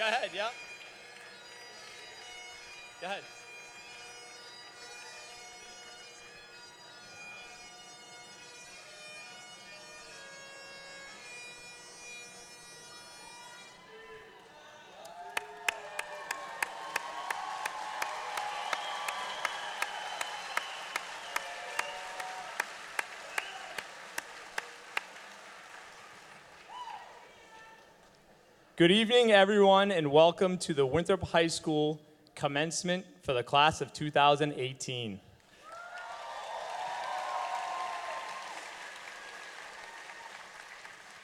ahead, yeah. Go ahead. Good evening, everyone, and welcome to the Winthrop High School Commencement for the class of 2018.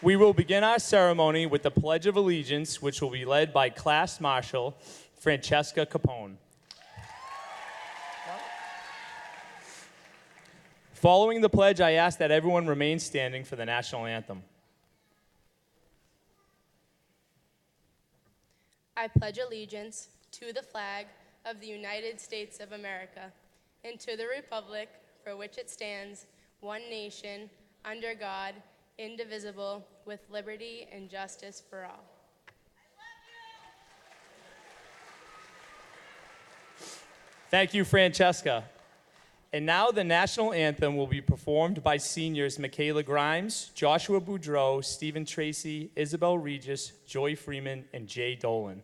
We will begin our ceremony with the Pledge of Allegiance, which will be led by Class Marshal Francesca Capone. Following the pledge, I ask that everyone remain standing for the national anthem. I pledge allegiance to the flag of the United States of America and to the republic for which it stands, one nation, under God, indivisible, with liberty and justice for all. Thank you, Francesca. And now the national anthem will be performed by seniors Michaela Grimes, Joshua Boudreau, Stephen Tracy, Isabel Regis, Joy Freeman, and Jay Dolan.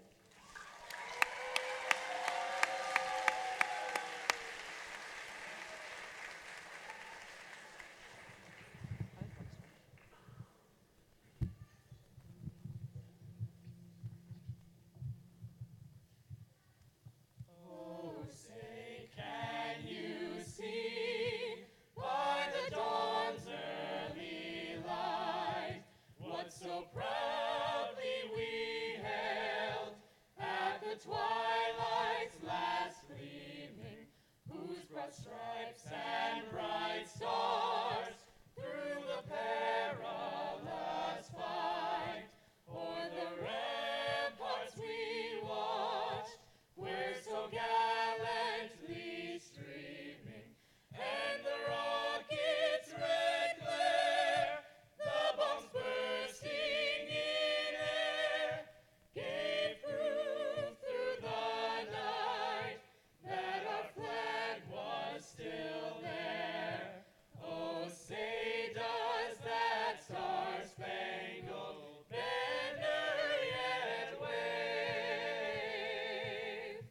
Stripes and bright stars through the perilous fight. O'er the ramparts we watch, where so gallantly streaming, and the rockets' red glare, the bombs bursting in air, gave proof through the night that our flag was still there. Oh, say does that star-spangled banner yet wave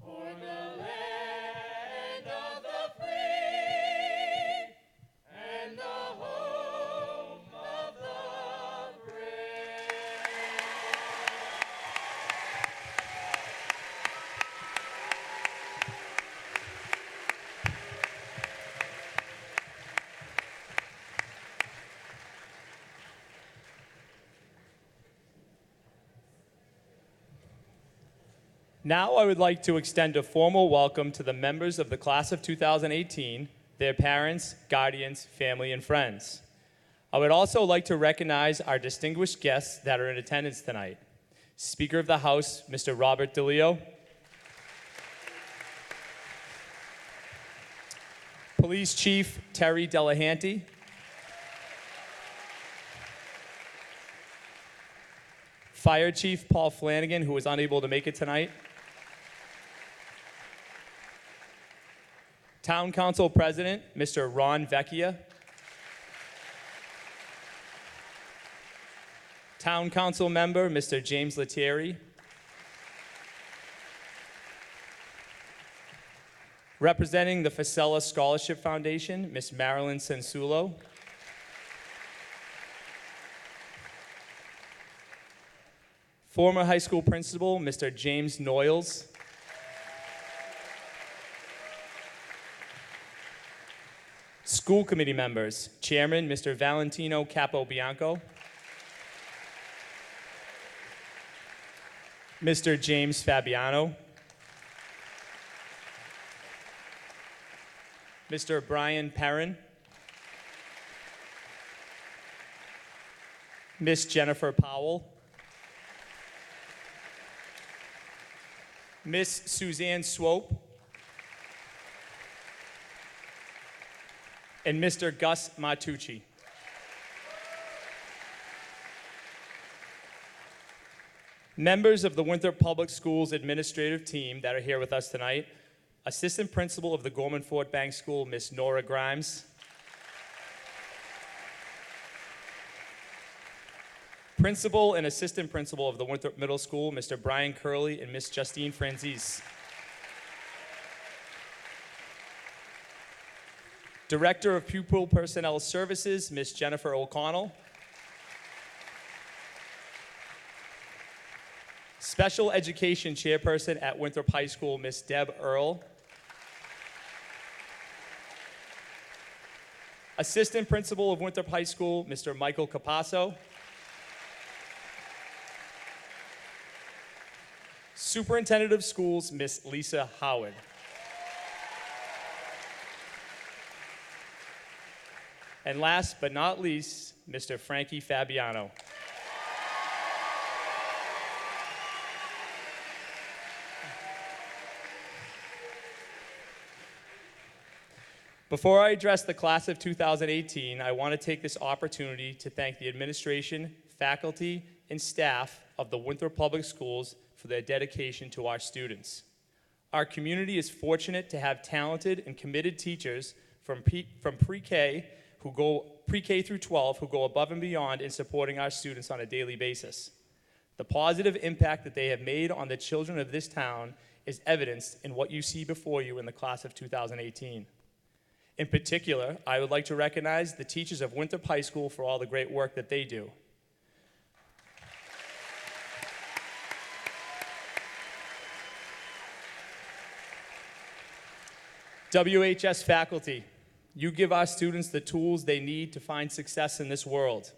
o'er the land of the free and the home of the brave? Now I would like to extend a formal welcome to the members of the class of 2018, their parents, guardians, family, and friends. I would also like to recognize our distinguished guests that are in attendance tonight. Speaker of the House, Mr. Robert DELEO. Police Chief Terry Delahanty. Fire Chief Paul Flanagan, who was unable to make it tonight. Town Council President, Mr. Ron Vecchia. Town Council Member, Mr. James Lettieri. Representing the Facella Scholarship Foundation, Ms. Marilyn Sensulo. Former high school principal, Mr. James Noyles. School committee members, Chairman, Mr. Valentino Capobianco. Mr. James Fabiano. Mr. Brian Perrin. Miss Jennifer Powell. Miss Suzanne Swope. And Mr. Gus Matucci. Members of the Winthrop Public Schools administrative team that are here with us tonight, Assistant Principal of the Gorman Fort Bank School, Miss Nora Grimes. Principal and Assistant Principal of the Winthrop Middle School, Mr. Brian Curley and Miss Justine Franzese. Director of Pupil Personnel Services, Miss Jennifer O'Connell. Special Education Chairperson at Winthrop High School, Miss Deb Earle. Assistant Principal of Winthrop High School, Mr. Michael Capasso. Superintendent of Schools, Miss Lisa Howard. And last but not least, Mr. Frankie Fabiano. Before I address the class of 2018, I want to take this opportunity to thank the administration, faculty, and staff of the Winthrop Public Schools for their dedication to our students. Our community is fortunate to have talented and committed teachers from pre-K through 12 who go above and beyond in supporting our students on a daily basis. The positive impact that they have made on the children of this town is evidenced in what you see before you in the class of 2018. In particular, I would like to recognize the teachers of Winthrop High School for all the great work that they do. WHS faculty, you give our students the tools they need to find success in this world.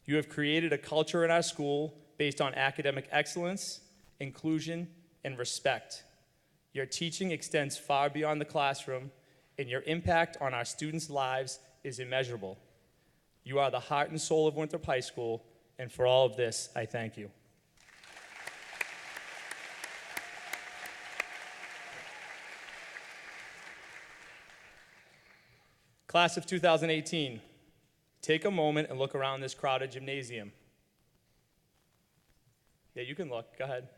You have created a culture in our school based on academic excellence, inclusion, and respect. Your teaching extends far beyond the classroom, and your impact on our students' lives is immeasurable. You are the heart and soul of Winthrop High School, and for all of this, I thank you. Class of 2018, take a moment and look around this crowded gymnasium. Yeah, you can look, go ahead.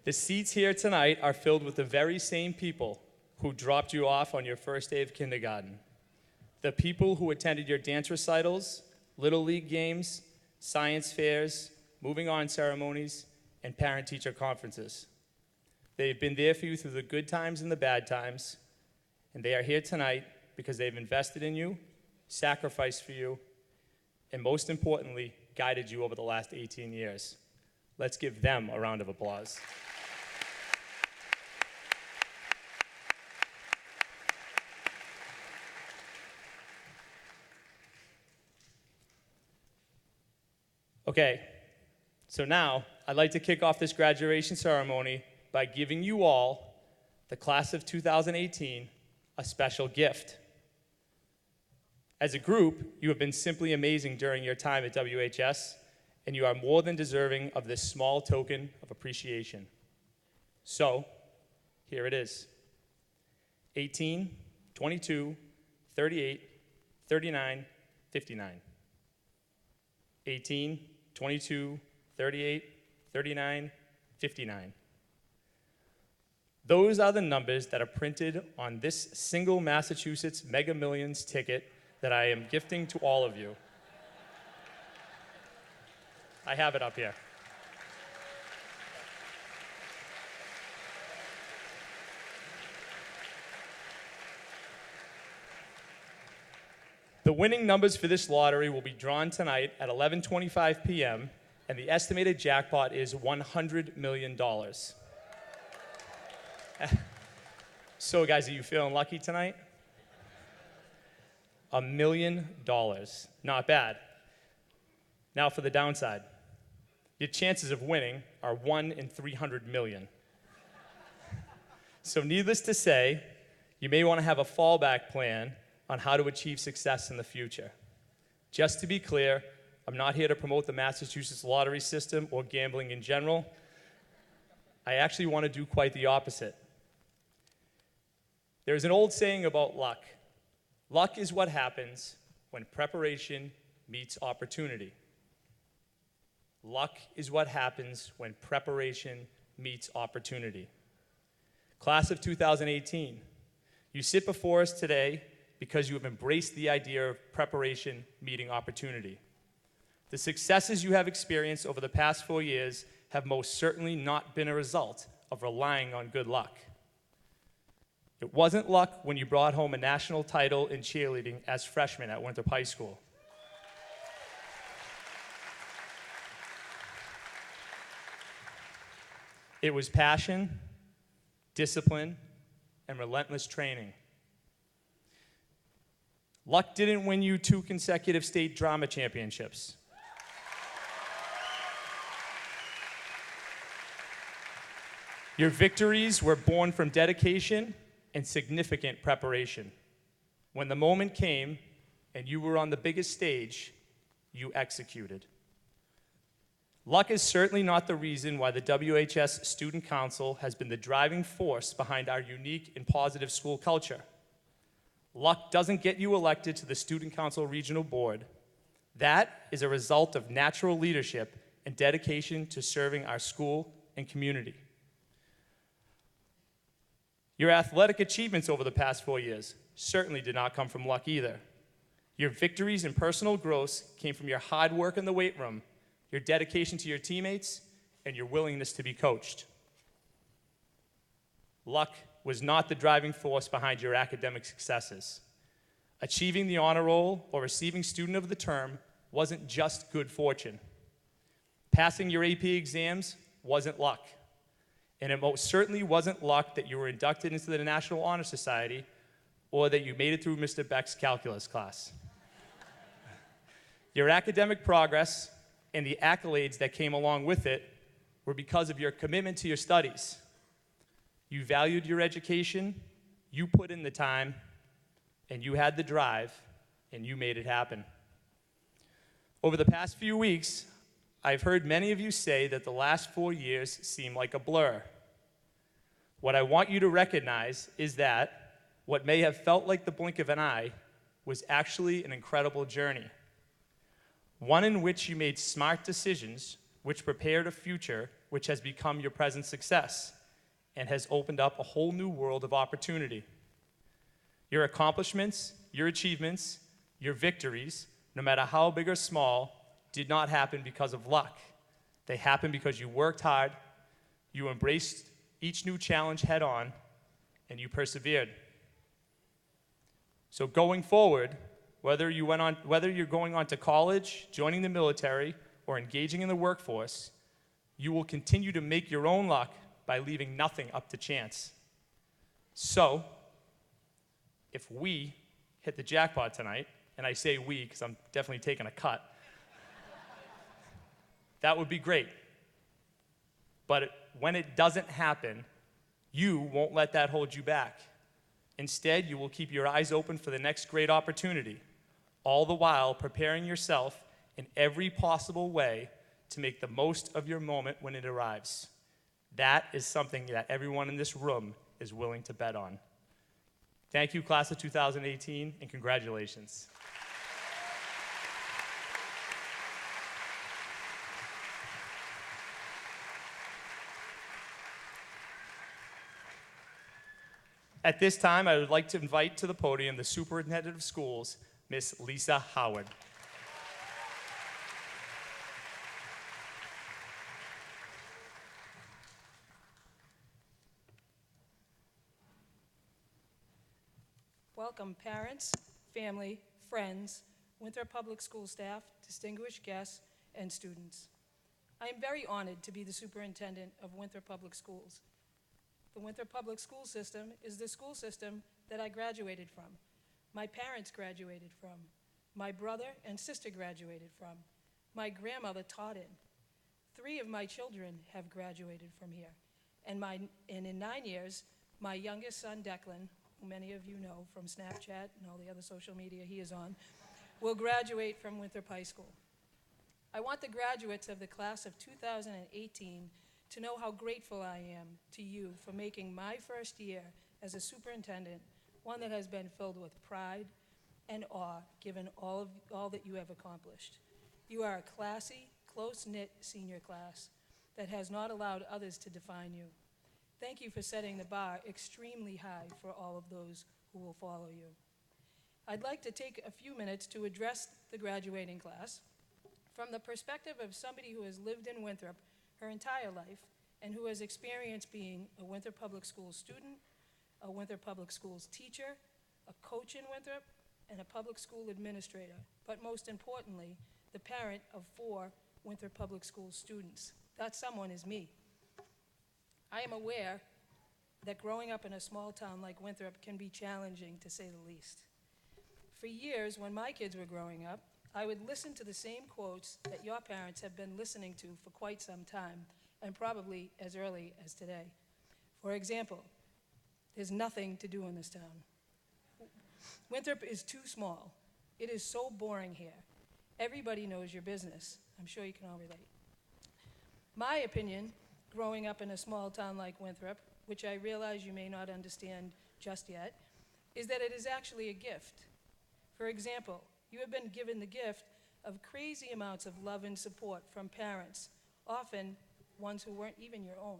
The seats here tonight are filled with the very same people who dropped you off on your first day of kindergarten. The people who attended your dance recitals, Little League games, science fairs, moving on ceremonies, and parent-teacher conferences. They've been there for you through the good times and the bad times, and they are here tonight because they've invested in you, sacrificed for you, and most importantly, guided you over the last 18 years. Let's give them a round of applause. Okay, so now I'd like to kick off this graduation ceremony by giving you all, the class of 2018, a special gift. As a group, you have been simply amazing during your time at WHS, and you are more than deserving of this small token of appreciation. So, here it is. 18, 22, 38, 39, 59. 18, 22, 38, 39, 59. Those are the numbers that are printed on this single Massachusetts Mega Millions ticket that I am gifting to all of you. I have it up here. The winning numbers for this lottery will be drawn tonight at 11:25 p.m., and the estimated jackpot is $100 million. So, guys, are you feeling lucky tonight? $1 million. Not bad. Now for the downside. Your chances of winning are 1 in 300 million. So needless to say, you may want to have a fallback plan on how to achieve success in the future. Just to be clear, I'm not here to promote the Massachusetts lottery system or gambling in general. I actually want to do quite the opposite. There's an old saying about luck. Luck is what happens when preparation meets opportunity. Luck is what happens when preparation meets opportunity. Class of 2018, you sit before us today because you have embraced the idea of preparation meeting opportunity. The successes you have experienced over the past 4 years have most certainly not been a result of relying on good luck. It wasn't luck when you brought home a national title in cheerleading as freshmen at Winthrop High School. It was passion, discipline, and relentless training. Luck didn't win you 2 consecutive state drama championships. Your victories were born from dedication and significant preparation. When the moment came and you were on the biggest stage, you executed. Luck is certainly not the reason why the WHS Student Council has been the driving force behind our unique and positive school culture. Luck doesn't get you elected to the Student Council Regional Board. That is a result of natural leadership and dedication to serving our school and community. Your athletic achievements over the past 4 years certainly did not come from luck either. Your victories and personal growth came from your hard work in the weight room, your dedication to your teammates, and your willingness to be coached. Luck was not the driving force behind your academic successes. Achieving the honor roll or receiving student of the term wasn't just good fortune. Passing your AP exams wasn't luck. And it most certainly wasn't luck that you were inducted into the National Honor Society or that you made it through Mr. Beck's calculus class. Your academic progress and the accolades that came along with it were because of your commitment to your studies. You valued your education, you put in the time, and you had the drive, and you made it happen. Over the past few weeks, I've heard many of you say that the last 4 years seem like a blur. What I want you to recognize is that what may have felt like the blink of an eye was actually an incredible journey. One in which you made smart decisions, which prepared a future which has become your present success and has opened up a whole new world of opportunity. Your accomplishments, your achievements, your victories, no matter how big or small, did not happen because of luck. They happened because you worked hard, you embraced each new challenge head on, and you persevered. So going forward, whether you're going on to college, joining the military, or engaging in the workforce, you will continue to make your own luck by leaving nothing up to chance. So, if we hit the jackpot tonight, and I say we because I'm definitely taking a cut, that would be great. But when it doesn't happen, you won't let that hold you back. Instead, you will keep your eyes open for the next great opportunity, all the while preparing yourself in every possible way to make the most of your moment when it arrives. That is something that everyone in this room is willing to bet on. Thank you, class of 2018, and congratulations. At this time, I would like to invite to the podium the Superintendent of Schools, Miss Lisa Howard. Welcome, parents, family, friends, Winthrop Public School staff, distinguished guests, and students. I am very honored to be the superintendent of Winthrop Public Schools. The Winthrop Public School System is the school system that I graduated from, my parents graduated from, my brother and sister graduated from, my grandmother taught in. 3 of my children have graduated from here. And in 9 years, my youngest son, Declan, who many of you know from Snapchat and all the other social media he is on, will graduate from Winthrop High School. I want the graduates of the class of 2018 to know how grateful I am to you for making my first year as a superintendent one that has been filled with pride and awe given all that you have accomplished. You are a classy, close-knit senior class that has not allowed others to define you. Thank you for setting the bar extremely high for all of those who will follow you. I'd like to take a few minutes to address the graduating class from the perspective of somebody who has lived in Winthrop her entire life and who has experienced being a Winthrop Public Schools student, a Winthrop Public Schools teacher, a coach in Winthrop, and a public school administrator, but most importantly, the parent of 4 Winthrop Public Schools students. That someone is me. I am aware that growing up in a small town like Winthrop can be challenging, to say the least. For years, when my kids were growing up, I would listen to the same quotes that your parents have been listening to for quite some time, and probably as early as today. For example, there's nothing to do in this town. Winthrop is too small. It is so boring here. Everybody knows your business. I'm sure you can all relate. My opinion, growing up in a small town like Winthrop, which I realize you may not understand just yet, is that it is actually a gift. For example, you have been given the gift of crazy amounts of love and support from parents, often ones who weren't even your own.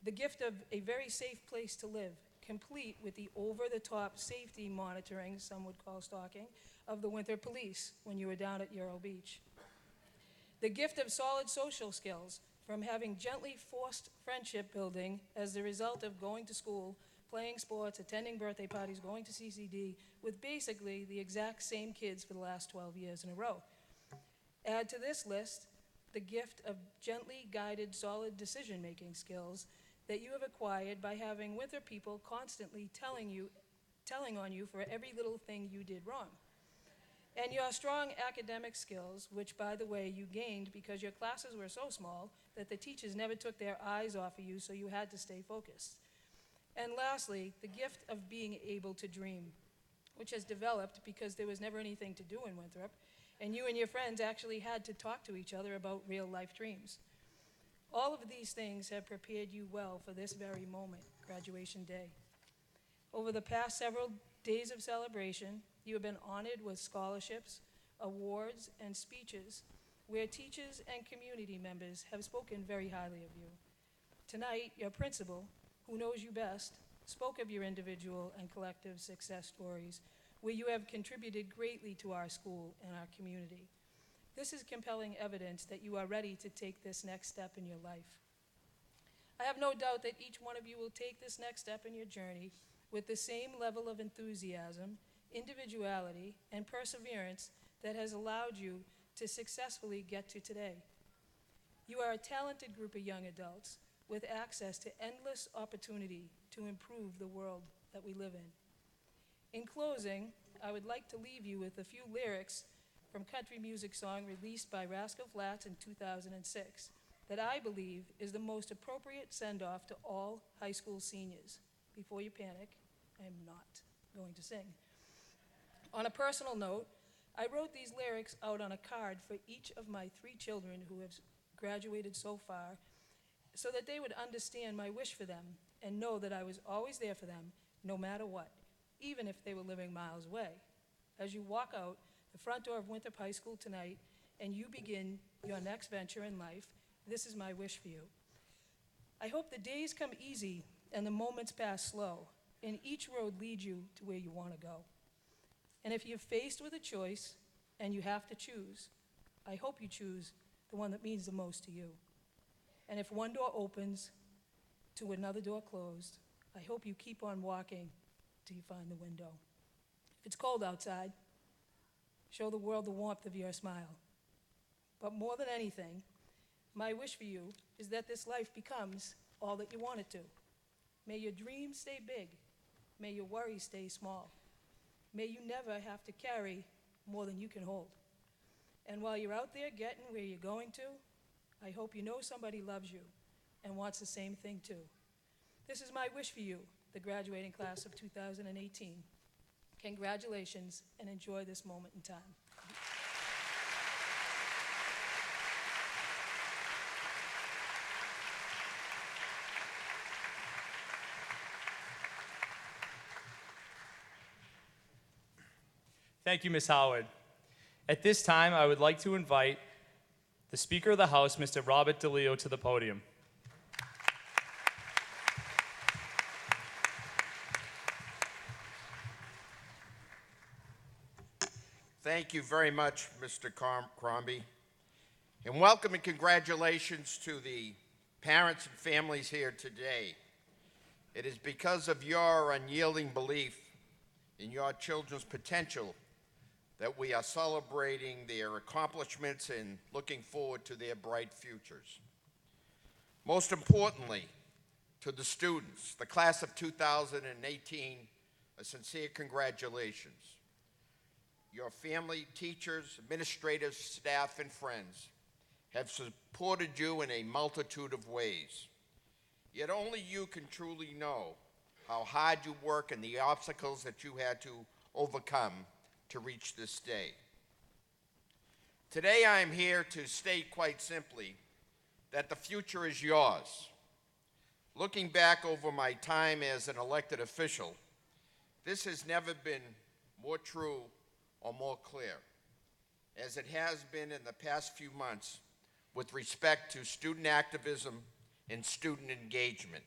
The gift of a very safe place to live, complete with the over-the-top safety monitoring, some would call stalking, of the Winthrop Police when you were down at Euro Beach. The gift of solid social skills, from having gently forced friendship building as the result of going to school, playing sports, attending birthday parties, going to CCD, with basically the exact same kids for the last 12 years in a row. Add to this list the gift of gently guided, solid decision-making skills that you have acquired by having Winthrop people constantly telling on you for every little thing you did wrong. And your strong academic skills, which, by the way, you gained because your classes were so small that the teachers never took their eyes off of you, so you had to stay focused. And lastly, the gift of being able to dream, which has developed because there was never anything to do in Winthrop, and you and your friends actually had to talk to each other about real-life dreams. All of these things have prepared you well for this very moment, graduation day. Over the past several days of celebration, you have been honored with scholarships, awards, and speeches where teachers and community members have spoken very highly of you. Tonight, your principal, who knows you best, spoke of your individual and collective success stories where you have contributed greatly to our school and our community. This is compelling evidence that you are ready to take this next step in your life. I have no doubt that each one of you will take this next step in your journey with the same level of enthusiasm, individuality, and perseverance that has allowed you to successfully get to today. You are a talented group of young adults with access to endless opportunity to improve the world that we live in. In closing, I would like to leave you with a few lyrics from country music song released by Rascal Flatts in 2006 that I believe is the most appropriate send-off to all high school seniors. Before you panic, I am not going to sing. On a personal note, I wrote these lyrics out on a card for each of my 3 children who have graduated so far so that they would understand my wish for them and know that I was always there for them no matter what, even if they were living miles away. As you walk out the front door of Winthrop High School tonight and you begin your next venture in life, this is my wish for you. I hope the days come easy and the moments pass slow, and each road leads you to where you want to go. And if you're faced with a choice and you have to choose, I hope you choose the one that means the most to you. And if one door opens to another door closed, I hope you keep on walking till you find the window. If it's cold outside, show the world the warmth of your smile. But more than anything, my wish for you is that this life becomes all that you want it to. May your dreams stay big. May your worries stay small. May you never have to carry more than you can hold. And while you're out there getting where you're going to, I hope you know somebody loves you and wants the same thing too. This is my wish for you, the graduating class of 2018. Congratulations, and enjoy this moment in time. Thank you, Ms. Howard. At this time, I would like to invite the Speaker of the House, Mr. Robert DELEO, to the podium. Thank you very much, Mr. CROMBIE. And welcome and congratulations to the parents and families here today. It is because of your unyielding belief in your children's potential that we are celebrating their accomplishments and looking forward to their bright futures. Most importantly, to the students, the class of 2018, a sincere congratulations. Your family, teachers, administrators, staff, and friends have supported you in a multitude of ways. Yet only you can truly know how hard you work and the obstacles that you had to overcome to reach this day. Today I am here to state quite simply that the future is yours. Looking back over my time as an elected official, this has never been more true or more clear, as it has been in the past few months with respect to student activism and student engagement.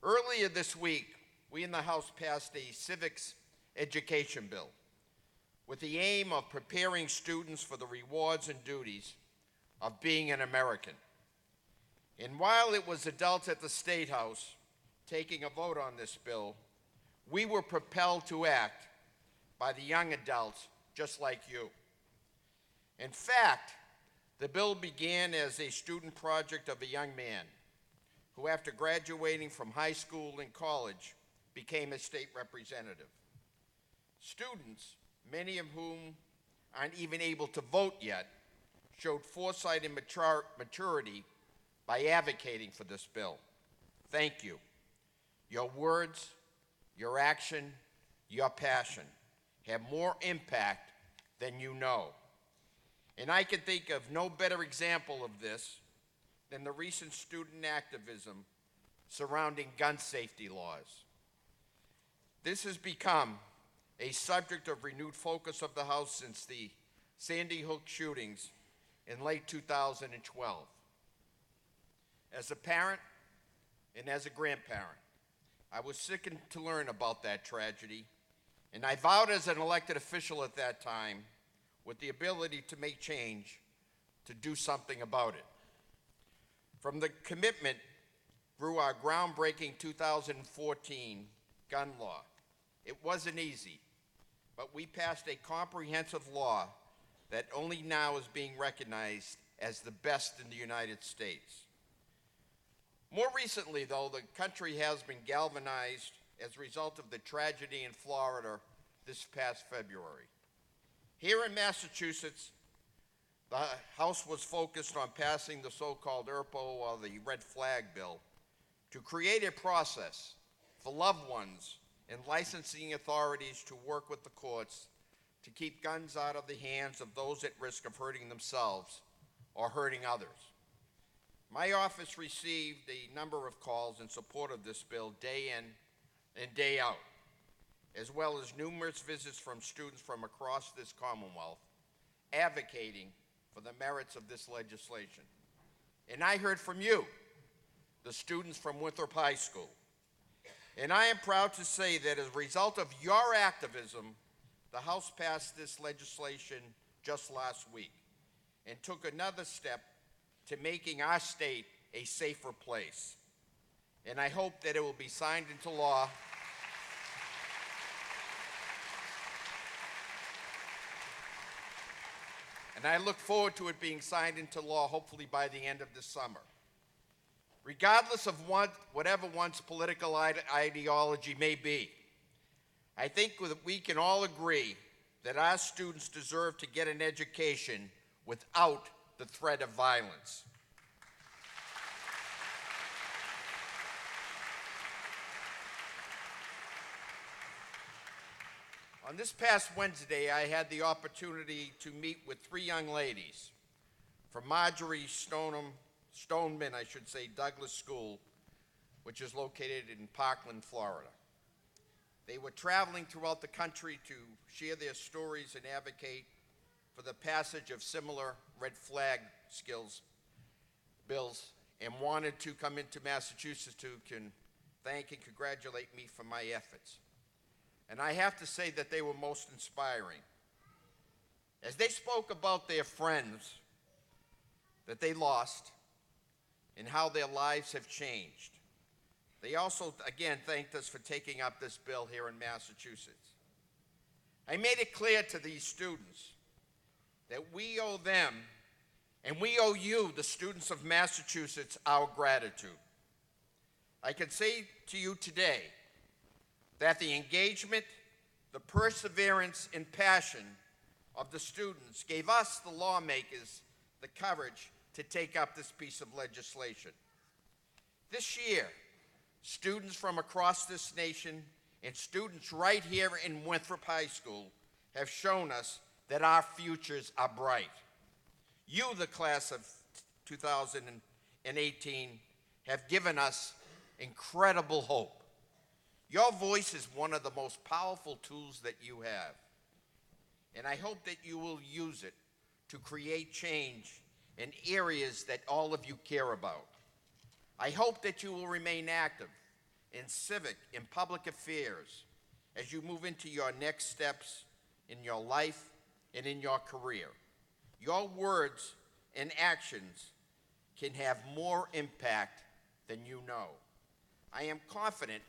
Earlier this week, we in the House passed a civics education bill with the aim of preparing students for the rewards and duties of being an American. And while it was adults at the State House taking a vote on this bill, we were propelled to act by the young adults just like you. In fact, the bill began as a student project of a young man who, after graduating from high school and college, became a state representative. Students, many of whom aren't even able to vote yet, showed foresight and maturity by advocating for this bill. Thank you. Your words, your action, your passion have more impact than you know. And I can think of no better example of this than the recent student activism surrounding gun safety laws. This has become a subject of renewed focus of the House since the Sandy Hook shootings in late 2012. As a parent and as a grandparent, I was sickened to learn about that tragedy, and I vowed as an elected official at that time, with the ability to make change, to do something about it. From the commitment grew our groundbreaking 2014 gun law. It wasn't easy, but we passed a comprehensive law that only now is being recognized as the best in the United States. More recently, though, the country has been galvanized as a result of the tragedy in Florida this past February. Here in Massachusetts, the House was focused on passing the so-called ERPO, or the red flag bill, to create a process for loved ones and licensing authorities to work with the courts to keep guns out of the hands of those at risk of hurting themselves or hurting others. My office received a number of calls in support of this bill day in and day out, as well as numerous visits from students from across this Commonwealth advocating for the merits of this legislation. And I heard from you, the students from Winthrop High School. And I am proud to say that as a result of your activism, the House passed this legislation just last week and took another step to making our state a safer place. And I hope that it will be signed into law and I look forward to it being signed into law hopefully by the end of this summer. Regardless of whatever one's political ideology may be, I think that we can all agree that our students deserve to get an education without the threat of violence. On this past Wednesday, I had the opportunity to meet with three young ladies from Marjorie Stoneman, Douglas School, which is located in Parkland, Florida. They were traveling throughout the country to share their stories and advocate for the passage of similar red flag skills bills and wanted to come into Massachusetts to thank and congratulate me for my efforts. And I have to say that they were most inspiring. As they spoke about their friends that they lost and how their lives have changed, they also, again, thanked us for taking up this bill here in Massachusetts. I made it clear to these students that we owe them, and we owe you, the students of Massachusetts, our gratitude. I can say to you today that the engagement, the perseverance, and passion of the students gave us, the lawmakers, the courage to take up this piece of legislation. This year, students from across this nation and students right here in Winthrop High School have shown us that our futures are bright. You, the class of 2018, have given us incredible hope. Your voice is one of the most powerful tools that you have, and I hope that you will use it to create change in areas that all of you care about. I hope that you will remain active in civic and public affairs as you move into your next steps in your life and in your career. Your words and actions can have more impact than you know. I am confident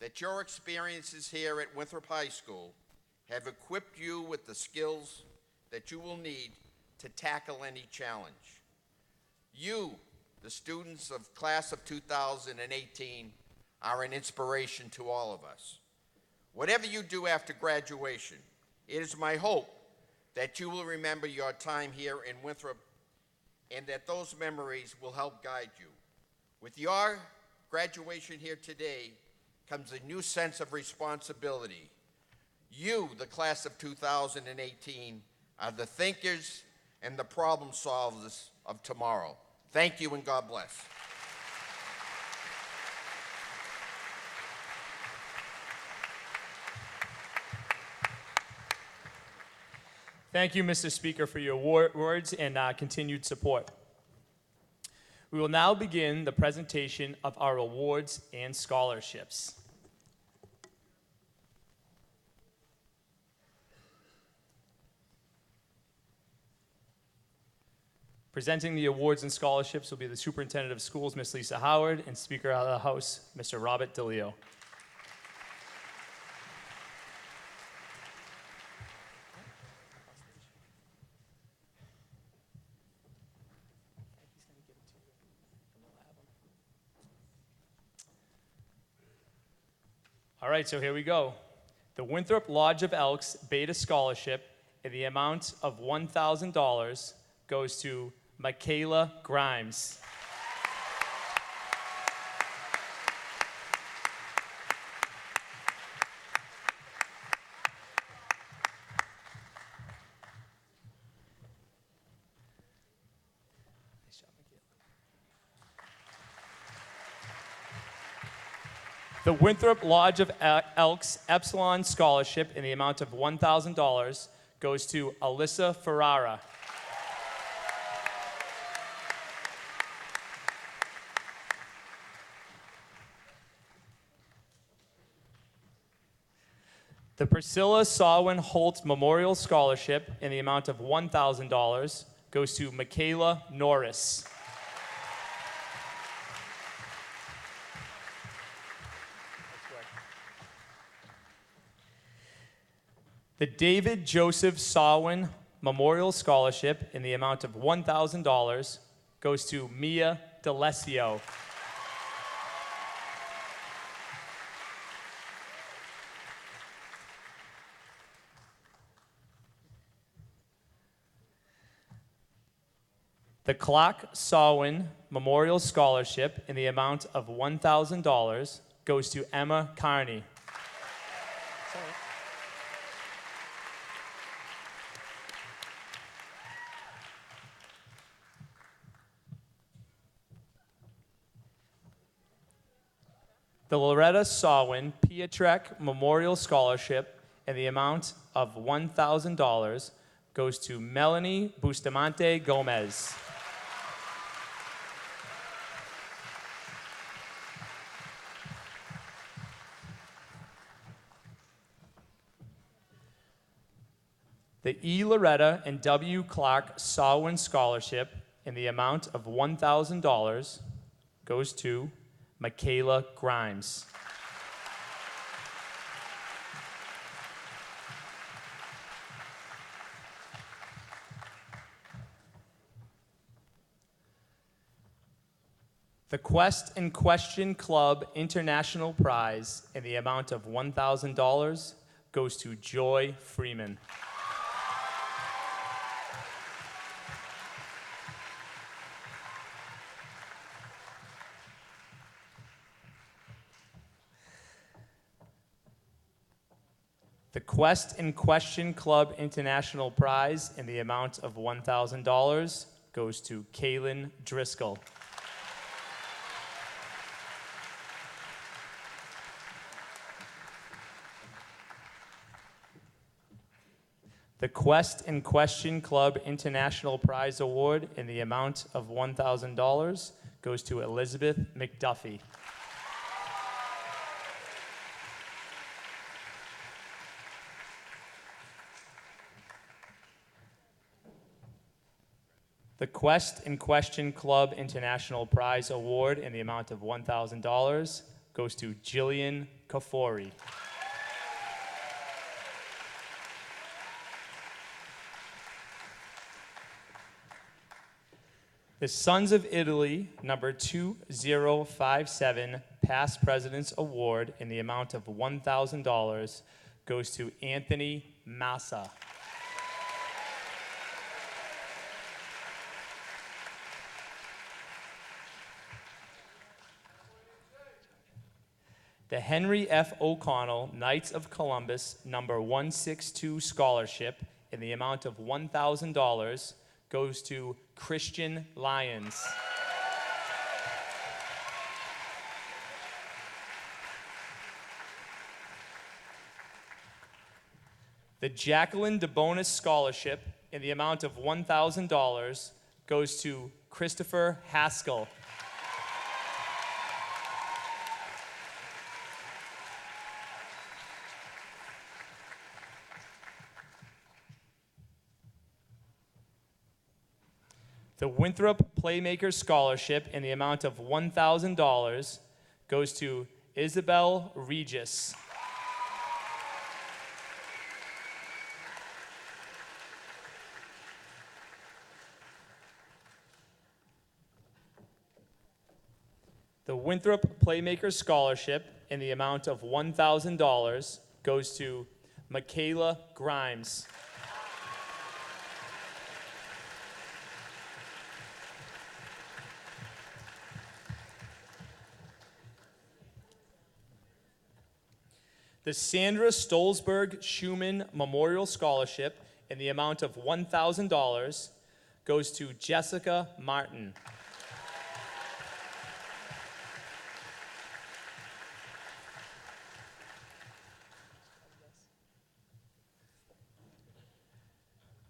that your experiences here at Winthrop High School have equipped you with the skills that you will need to tackle any challenge. You, the students of class of 2018, are an inspiration to all of us. Whatever you do after graduation, it is my hope that you will remember your time here in Winthrop and that those memories will help guide you. With your graduation here today comes a new sense of responsibility. You, the class of 2018, are the thinkers and the problem solvers of tomorrow. Thank you and God bless. Thank you, Mr. Speaker, for your words and continued support. We will now begin the presentation of our awards and scholarships. Presenting the awards and scholarships will be the Superintendent of Schools, Ms. Lisa Howard, and Speaker of the House, Mr. Robert DELEO. All right, so here we go. The Winthrop Lodge of Elks Beta Scholarship in the amount of $1,000 goes to Michaela Grimes. The Winthrop Lodge of Elks Epsilon Scholarship in the amount of $1,000 goes to Alyssa Ferrara. The Priscilla Sawin Holt Memorial Scholarship in the amount of $1,000 goes to Michaela Norris. The David Joseph Sawin Memorial Scholarship in the amount of $1,000 goes to Mia DeLesio. The Clark Sawin Memorial Scholarship in the amount of $1,000 goes to Emma Carney. The Loretta Sawin Pietrek Memorial Scholarship in the amount of $1,000 goes to Melanie Bustamante Gomez. The E. Loretta and W. Clark Sawin Scholarship in the amount of $1,000 goes to Michaela Grimes. The Quest and Question Club International Prize in the amount of $1,000 goes to Joy Freeman. The Quest and Question Club International Prize in the amount of $1,000 goes to Kaylin Driscoll. The Quest and Question Club International Prize Award in the amount of $1,000 goes to Elizabeth McDuffie. The Quest and Question Club International Prize Award in the amount of $1,000 goes to Jillian Kafori. The Sons of Italy, number 2057, Past President's Award in the amount of $1,000 goes to Anthony Massa. The Henry F. O'Connell Knights of Columbus, number 162 Scholarship in the amount of $1,000 goes to Christian Lyons. The Jacqueline DeBonis Scholarship in the amount of $1,000 goes to Christopher Haskell. The Winthrop Playmaker Scholarship in the amount of $1,000 goes to Isabel Regis. The Winthrop Playmaker Scholarship in the amount of $1,000 goes to Michaela Grimes. The Sandra Stolzberg Schumann Memorial Scholarship in the amount of $1,000 goes to Jessica Martin.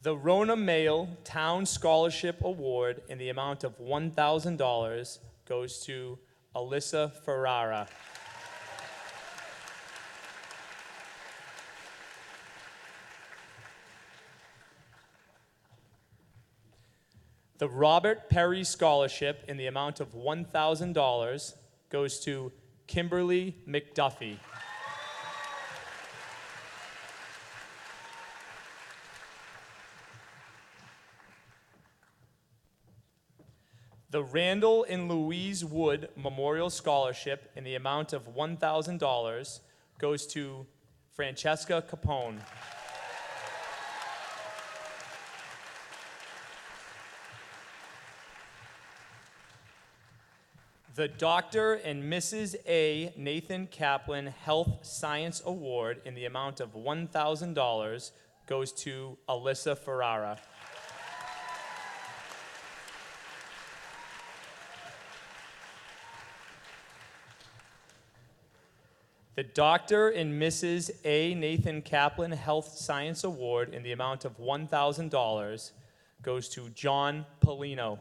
The Rona Mail Town Scholarship Award in the amount of $1,000 goes to Alyssa Ferrara. The Robert Perry Scholarship in the amount of $1,000 goes to Kimberly McDuffie. The Randall and Louise Wood Memorial Scholarship in the amount of $1,000 goes to Francesca Capone. The Dr. and Mrs. A. Nathan Kaplan Health Science Award in the amount of $1,000 goes to Alyssa Ferrara. The Dr. and Mrs. A. Nathan Kaplan Health Science Award in the amount of $1,000 goes to John Polino.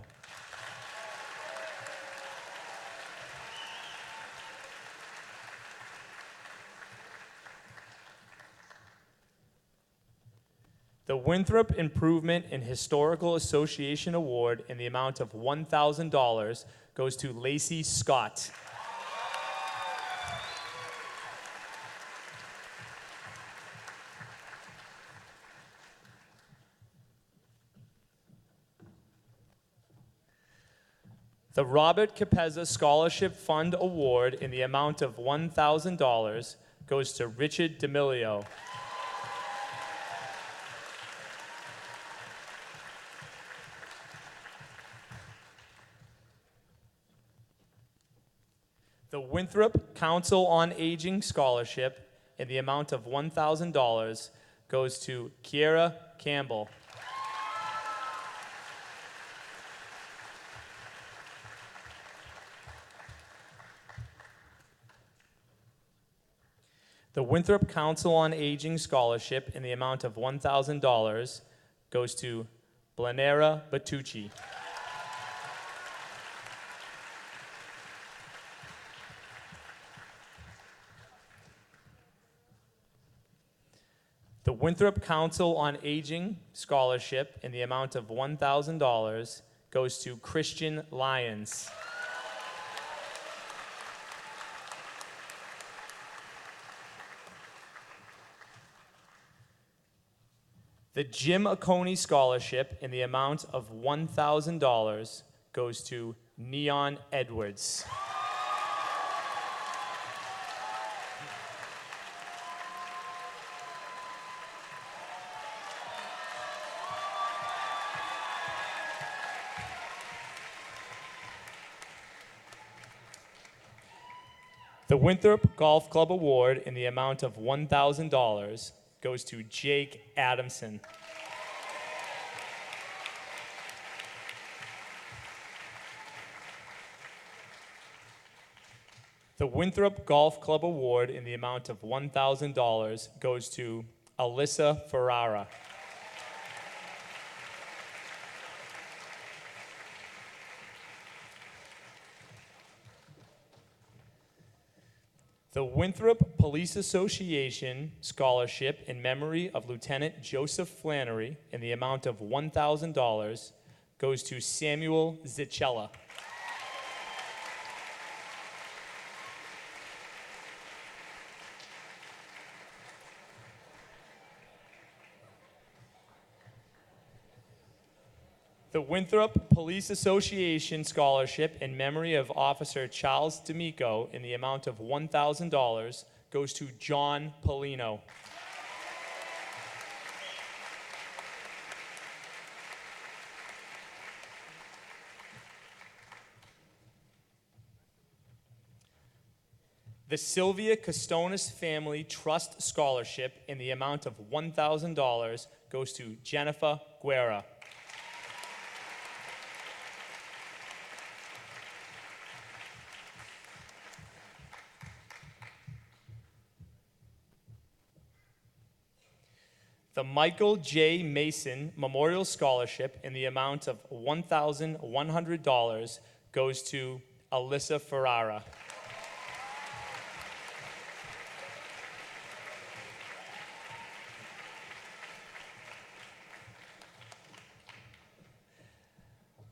The Winthrop Improvement in Historical Association Award in the amount of $1,000 goes to Lacey Scott. The Robert Capezza Scholarship Fund Award in the amount of $1,000 goes to Richard DELEO. The Winthrop Council on Aging Scholarship in the amount of $1,000 goes to Kiera Campbell. The Winthrop Council on Aging Scholarship in the amount of $1,000 goes to Blanera Batucci. The Winthrop Council on Aging Scholarship in the amount of $1,000 goes to Christian Lyons. The Jim Oconee Scholarship in the amount of $1,000 goes to Neon Edwards. The Winthrop Golf Club Award in the amount of $1,000 goes to Jake Adamson. The Winthrop Golf Club Award in the amount of $1,000 goes to Alyssa Ferrara. The Winthrop Police Association Scholarship in memory of Lieutenant Joseph Flannery in the amount of $1,000 goes to Samuel Zicella. The Winthrop Police Association Scholarship in memory of Officer Charles D'Amico in the amount of $1,000 goes to John Polino. The Sylvia Costonis Family Trust Scholarship in the amount of $1,000 goes to Jennifer Guerra. The Michael J. Mason Memorial Scholarship in the amount of $1,100 goes to Alyssa Ferrara.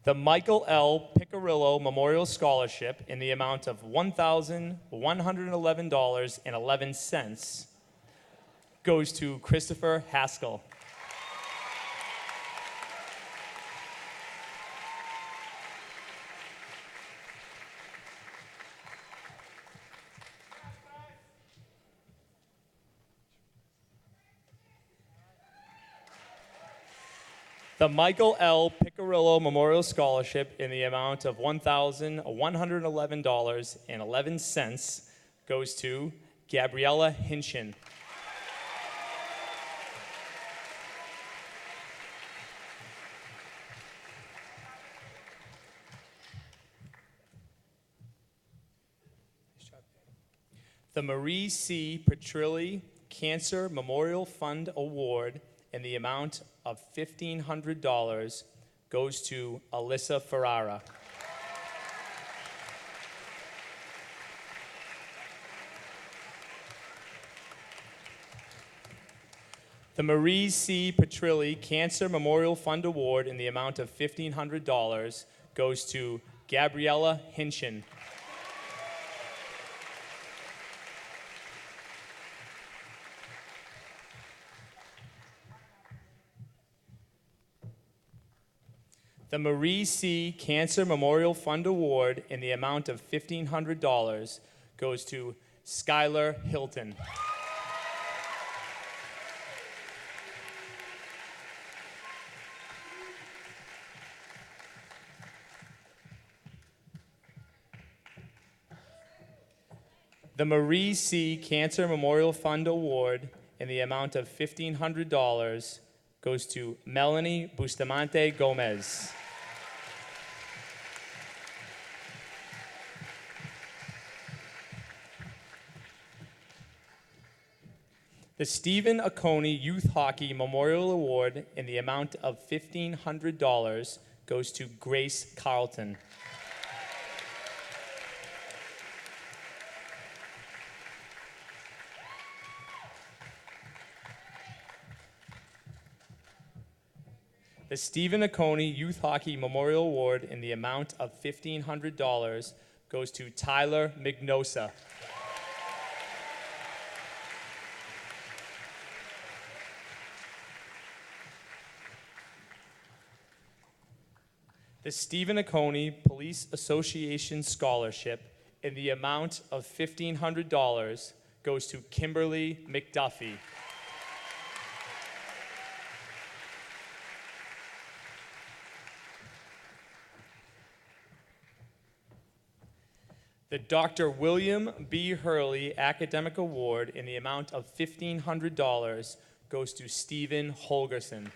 The Michael L. Piccirillo Memorial Scholarship in the amount of $1,111.11 goes to Christopher Haskell. The Michael L. Piccirillo Memorial Scholarship in the amount of $1,111.11 goes to Gabriella Hinchin. The Marie C. Petrilli Cancer Memorial Fund Award in the amount of $1,500 goes to Alyssa Ferrara. The Marie C. Petrilli Cancer Memorial Fund Award in the amount of $1,500 goes to Gabriella Hinchin. The Marie C. Cancer Memorial Fund Award in the amount of $1,500 goes to Skylar Hilton. The Marie C. Cancer Memorial Fund Award in the amount of $1,500 goes to Melanie Bustamante Gomez. The Stephen Oconee Youth Hockey Memorial Award in the amount of $1,500 goes to Grace Carlton. The Stephen Oconee Youth Hockey Memorial Award in the amount of $1,500 goes to Tyler Mignosa. The Stephen Oconee Police Association Scholarship in the amount of $1,500 goes to Kimberly McDuffie. The Dr. William B. Hurley Academic Award in the amount of $1,500 goes to Stephen Holgerson.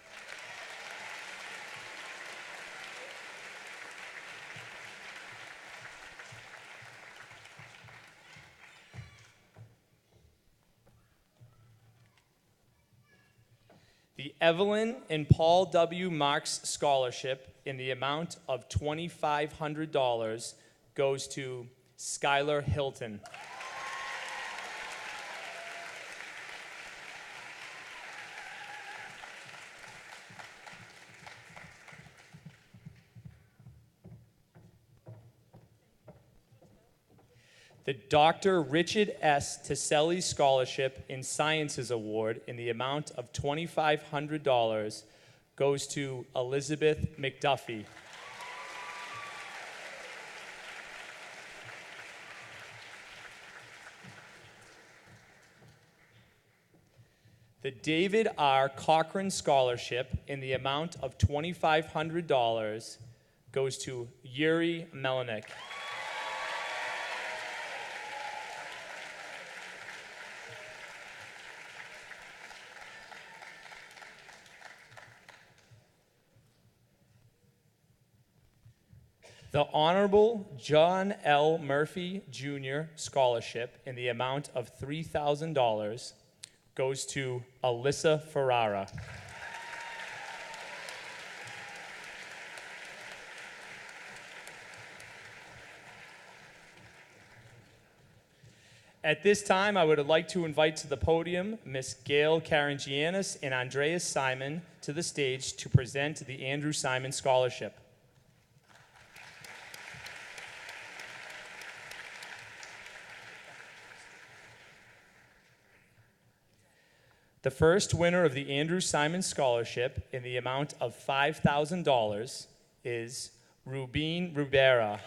The Evelyn and Paul W. Marks Scholarship in the amount of $2,500 goes to Skylar Hilton. The Dr. Richard S. Taselli Scholarship in Sciences Award in the amount of $2,500 goes to Elizabeth McDuffie. The David R. Cochran Scholarship in the amount of $2,500 goes to Yuri Melinek. The Honorable John L. Murphy Jr. Scholarship in the amount of $3,000 goes to Alyssa Ferrara. At this time, I would like to invite to the podium Miss Gail Karangianis and Andreas Simon to the stage to present the Andrew Simon Scholarship. The first winner of the Andrew Simon Scholarship in the amount of $5,000 is Rubin Rubera.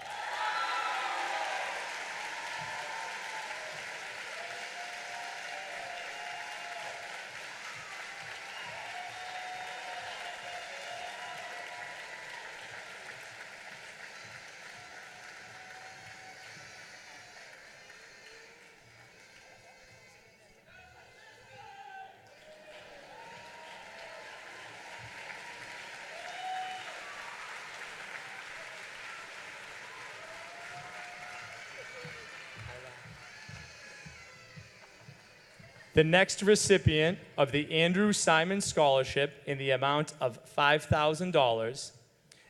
The next recipient of the Andrew Simon Scholarship in the amount of $5,000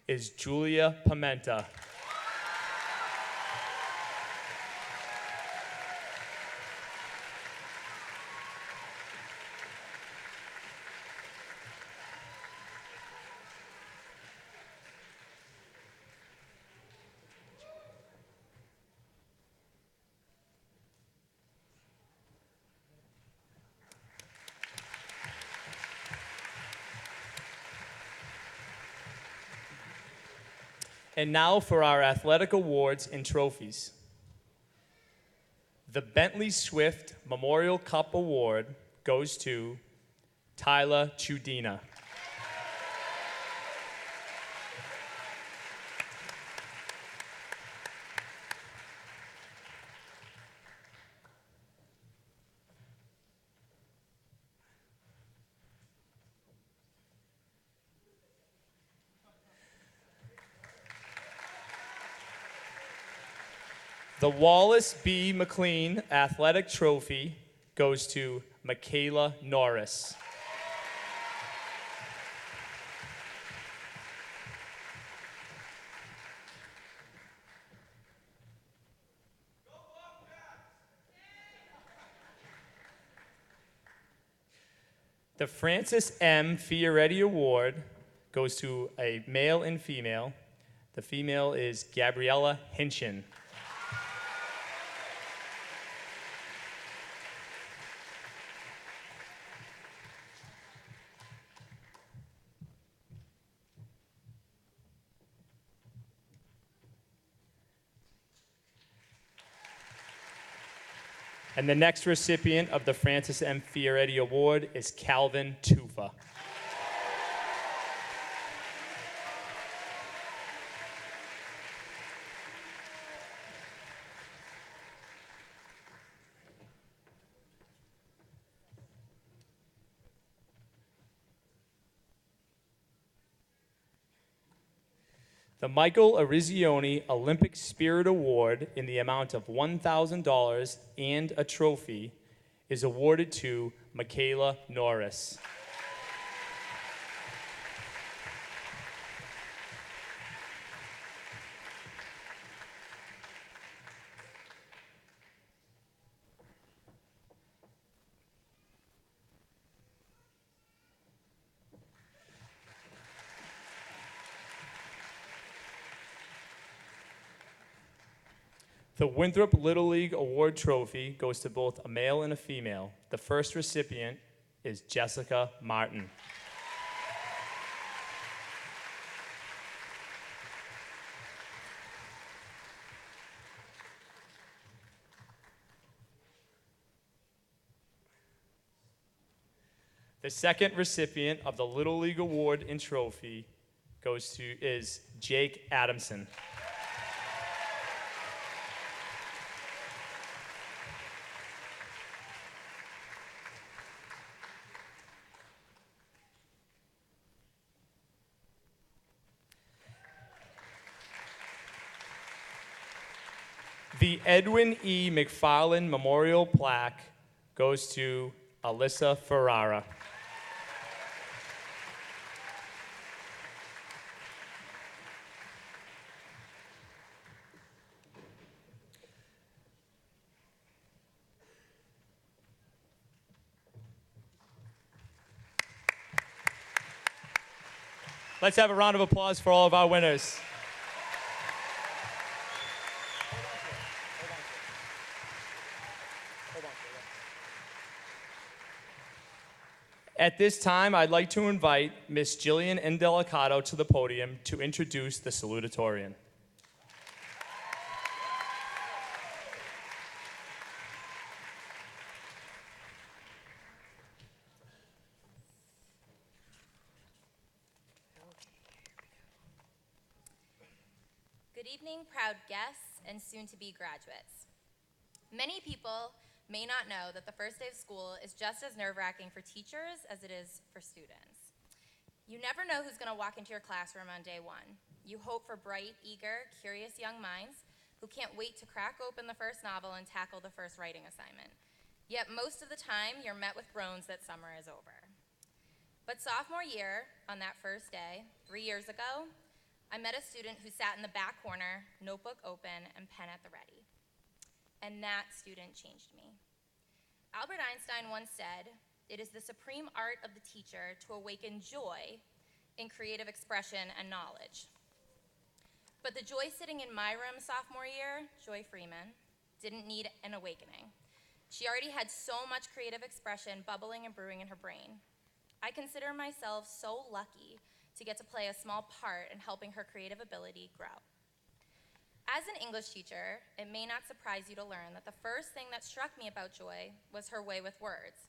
is Julia Pimenta. And now for our athletic awards and trophies. The Bentley Swift Memorial Cup Award goes to Tyler Chudina. The Wallace B. McLean Athletic Trophy goes to Michaela Norris. The Francis M. Fioretti Award goes to a male and female. The female is Gabriella Hinchin. And the next recipient of the Francis M. Fioretti Award is Calvin Tufa. The Michael Arizioni Olympic Spirit Award in the amount of $1,000 and a trophy is awarded to Michaela Norris. The Winthrop Little League Award Trophy goes to both a male and a female. The first recipient is Jessica Martin. The second recipient of the Little League Award and Trophy is Jake Adamson. The Edwin E. McFarland Memorial Plaque goes to Alyssa Ferrara. Let's have a round of applause for all of our winners. At this time, I'd like to invite Miss Jillian Indelicato to the podium to introduce the salutatorian. Good evening, proud guests and soon-to-be graduates. Many people may not know that the first day of school is just as nerve-wracking for teachers as it is for students. You never know who's going to walk into your classroom on day one. You hope for bright, eager, curious young minds who can't wait to crack open the first novel and tackle the first writing assignment. Yet most of the time, you're met with groans that summer is over. But sophomore year, on that first day, 3 years ago, I met a student who sat in the back corner, notebook open and pen at the ready. And that student changed me. Albert Einstein once said, "It is the supreme art of the teacher to awaken joy in creative expression and knowledge." But the joy sitting in my room sophomore year, Joy Freeman, didn't need an awakening. She already had so much creative expression bubbling and brewing in her brain. I consider myself so lucky to get to play a small part in helping her creative ability grow. As an English teacher, it may not surprise you to learn that the first thing that struck me about Joy was her way with words.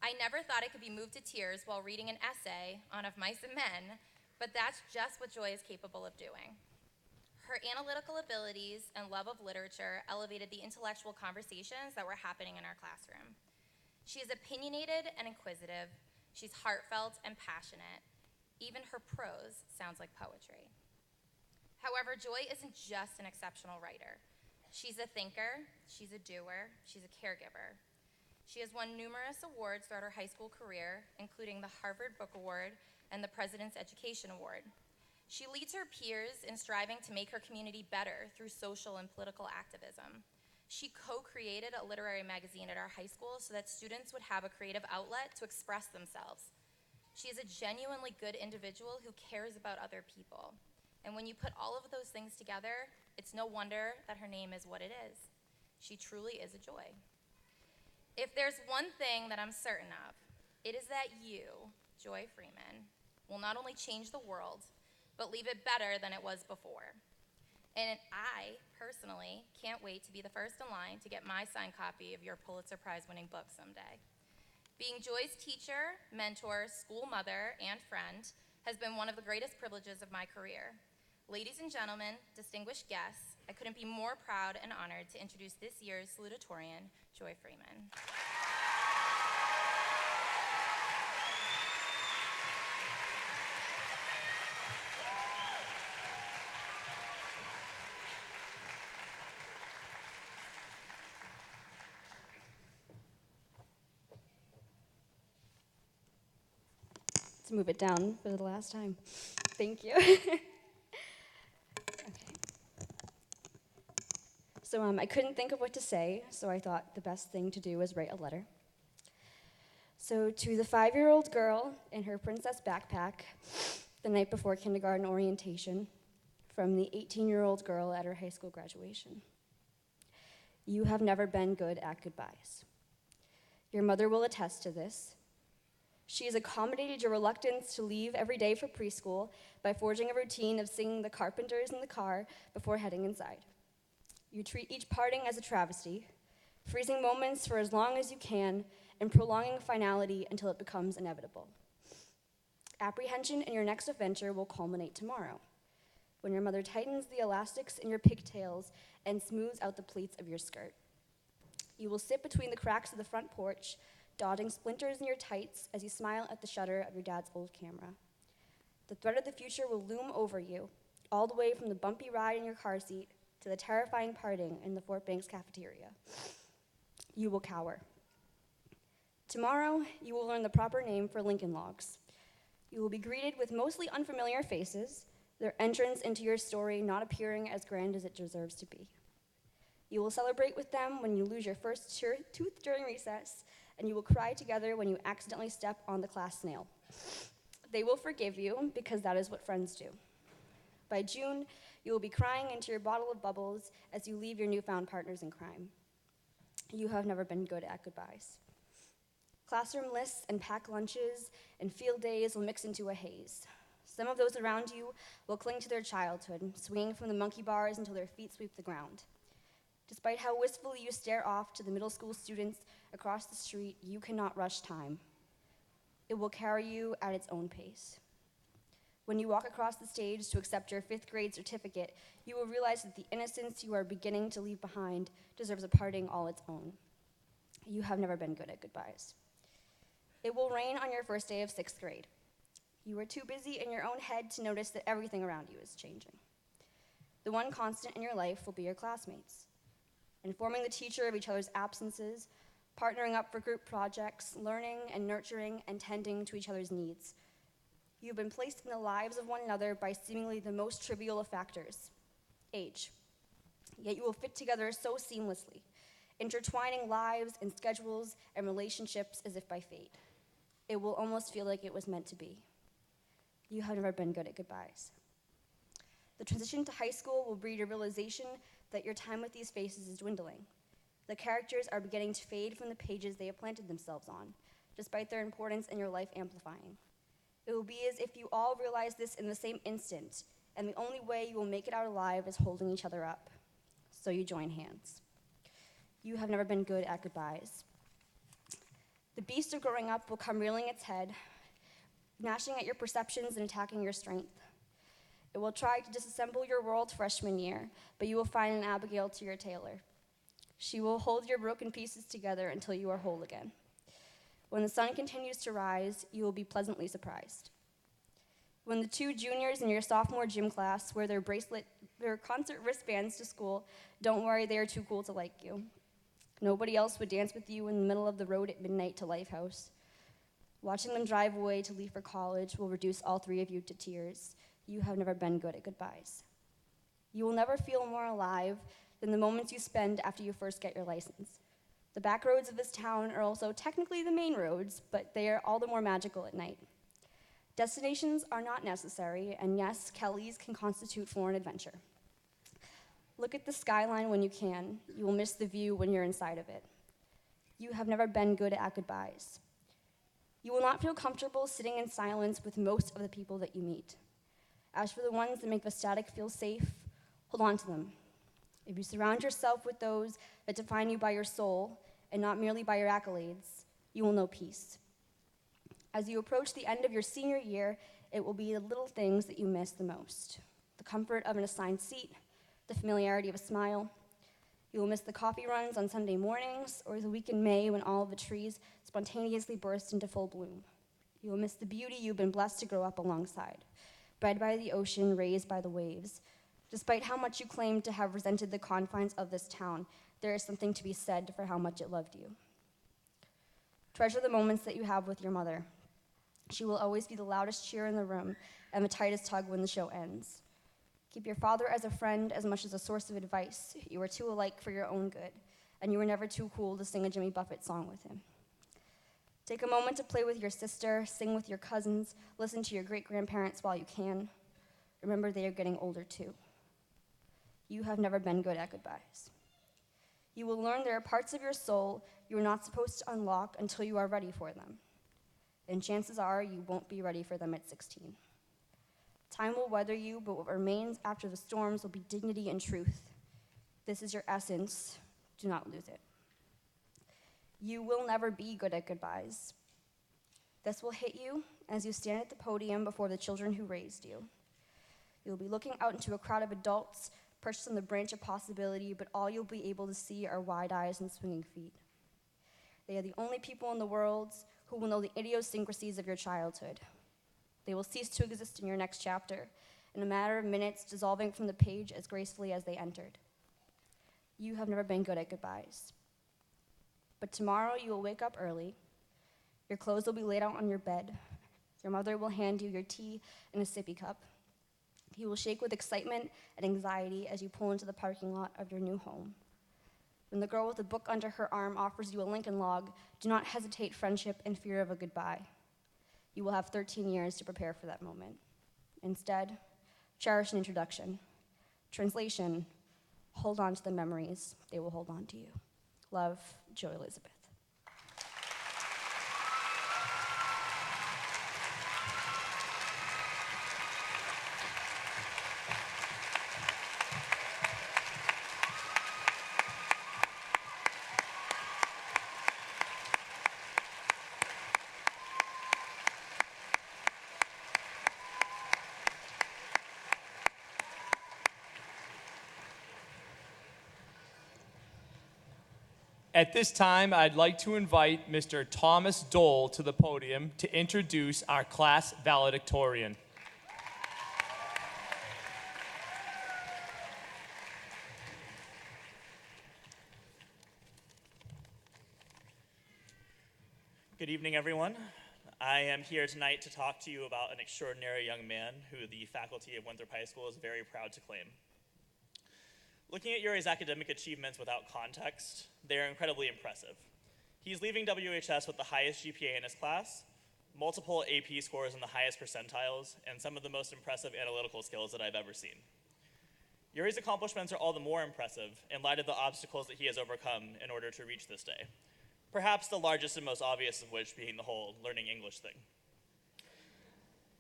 I never thought I could be moved to tears while reading an essay on Of Mice and Men, but that's just what Joy is capable of doing. Her analytical abilities and love of literature elevated the intellectual conversations that were happening in our classroom. She is opinionated and inquisitive. She's heartfelt and passionate. Even her prose sounds like poetry. However, Joy isn't just an exceptional writer. She's a thinker, she's a doer, she's a caregiver. She has won numerous awards throughout her high school career, including the Harvard Book Award and the President's Education Award. She leads her peers in striving to make her community better through social and political activism. She co-created a literary magazine at our high school so that students would have a creative outlet to express themselves. She is a genuinely good individual who cares about other people. And when you put all of those things together, it's no wonder that her name is what it is. She truly is a joy. If there's one thing that I'm certain of, it is that you, Joy Freeman, will not only change the world, but leave it better than it was before. And I, personally, can't wait to be the first in line to get my signed copy of your Pulitzer Prize-winning book someday. Being Joy's teacher, mentor, school mother, and friend has been one of the greatest privileges of my career. Ladies and gentlemen, distinguished guests, I couldn't be more proud and honored to introduce this year's salutatorian, Joy Freeman. Let's move it down for the last time. Thank you. Okay. So I couldn't think of what to say, so I thought the best thing to do was write a letter. So to the 5-year-old girl in her princess backpack the night before kindergarten orientation, from the 18-year-old girl at her high school graduation. You have never been good at goodbyes. Your mother will attest to this. She has accommodated your reluctance to leave every day for preschool by forging a routine of singing the Carpenters in the car before heading inside. You treat each parting as a travesty, freezing moments for as long as you can and prolonging finality until it becomes inevitable. Apprehension in your next adventure will culminate tomorrow, when your mother tightens the elastics in your pigtails and smooths out the pleats of your skirt. You will sit between the cracks of the front porch, dodging splinters in your tights as you smile at the shutter of your dad's old camera. The threat of the future will loom over you, all the way from the bumpy ride in your car seat to the terrifying parting in the Fort Banks cafeteria. You will cower. Tomorrow, you will learn the proper name for Lincoln Logs. You will be greeted with mostly unfamiliar faces, their entrance into your story not appearing as grand as it deserves to be. You will celebrate with them when you lose your first tooth during recess, and you will cry together when you accidentally step on the class snail. They will forgive you, because that is what friends do. By June, you will be crying into your bottle of bubbles as you leave your newfound partners in crime. You have never been good at goodbyes. Classroom lists and packed lunches and field days will mix into a haze. Some of those around you will cling to their childhood, swinging from the monkey bars until their feet sweep the ground. Despite how wistfully you stare off to the middle school students across the street, you cannot rush time. It will carry you at its own pace. When you walk across the stage to accept your 5th grade certificate, you will realize that the innocence you are beginning to leave behind deserves a parting all its own. You have never been good at goodbyes. It will rain on your first day of 6th grade. You are too busy in your own head to notice that everything around you is changing. The one constant in your life will be your classmates. Informing the teacher of each other's absences, partnering up for group projects, learning and nurturing and tending to each other's needs. You've been placed in the lives of one another by seemingly the most trivial of factors, age. Yet you will fit together so seamlessly, intertwining lives and schedules and relationships as if by fate. It will almost feel like it was meant to be. You have never been good at goodbyes. The transition to high school will breed a realization that your time with these faces is dwindling. The characters are beginning to fade from the pages they have planted themselves on, despite their importance in your life amplifying. It will be as if you all realize this in the same instant, and the only way you will make it out alive is holding each other up. So you join hands. You have never been good at goodbyes. The beast of growing up will come rearing its head, gnashing at your perceptions and attacking your strength. It will try to disassemble your world freshman year, but you will find an Abigail to your tailor. She will hold your broken pieces together until you are whole again. When the sun continues to rise, you will be pleasantly surprised. When the two juniors in your sophomore gym class wear their concert wristbands to school, don't worry, they are too cool to like you. Nobody else would dance with you in the middle of the road at midnight to Lifehouse. Watching them drive away to leave for college will reduce all three of you to tears. You have never been good at goodbyes. You will never feel more alive than the moments you spend after you first get your license. The back roads of this town are also technically the main roads, but they are all the more magical at night. Destinations are not necessary, and yes, Kelly's can constitute foreign adventure. Look at the skyline when you can. You will miss the view when you're inside of it. You have never been good at goodbyes. You will not feel comfortable sitting in silence with most of the people that you meet. As for the ones that make the static feel safe, hold on to them. If you surround yourself with those that define you by your soul and not merely by your accolades, you will know peace. As you approach the end of your senior year, it will be the little things that you miss the most. The comfort of an assigned seat, the familiarity of a smile. You will miss the coffee runs on Sunday mornings or the week in May when all of the trees spontaneously burst into full bloom. You will miss the beauty you've been blessed to grow up alongside, bred by the ocean, raised by the waves. Despite how much you claim to have resented the confines of this town, there is something to be said for how much it loved you. Treasure the moments that you have with your mother. She will always be the loudest cheer in the room and the tightest tug when the show ends. Keep your father as a friend as much as a source of advice. You are too alike for your own good, and you were never too cool to sing a Jimmy Buffett song with him. Take a moment to play with your sister, sing with your cousins, listen to your great-grandparents while you can. Remember, they are getting older too. You have never been good at goodbyes. You will learn there are parts of your soul you are not supposed to unlock until you are ready for them. And chances are you won't be ready for them at 16. Time will weather you, but what remains after the storms will be dignity and truth. This is your essence. Do not lose it. You will never be good at goodbyes. This will hit you as you stand at the podium before the children who raised you. You'll be looking out into a crowd of adults perched on the branch of possibility, but all you'll be able to see are wide eyes and swinging feet. They are the only people in the world who will know the idiosyncrasies of your childhood. They will cease to exist in your next chapter, in a matter of minutes, dissolving from the page as gracefully as they entered. You have never been good at goodbyes. But tomorrow you will wake up early. Your clothes will be laid out on your bed. Your mother will hand you your tea in a sippy cup. You will shake with excitement and anxiety as you pull into the parking lot of your new home. When the girl with a book under her arm offers you a Lincoln log, do not hesitate friendship in fear of a goodbye. You will have 13 years to prepare for that moment. Instead, cherish an introduction. Translation, hold on to the memories. They will hold on to you. Love, Jo Elizabeth. At this time, I'd like to invite Mr. Thomas Dole to the podium to introduce our class valedictorian. Good evening, everyone. I am here tonight to talk to you about an extraordinary young man who the faculty of Winthrop High School is very proud to claim. Looking at Yuri's academic achievements without context, they are incredibly impressive. He's leaving WHS with the highest GPA in his class, multiple AP scores in the highest percentiles, and some of the most impressive analytical skills that I've ever seen. Yuri's accomplishments are all the more impressive in light of the obstacles that he has overcome in order to reach this day. Perhaps the largest and most obvious of which being the whole learning English thing.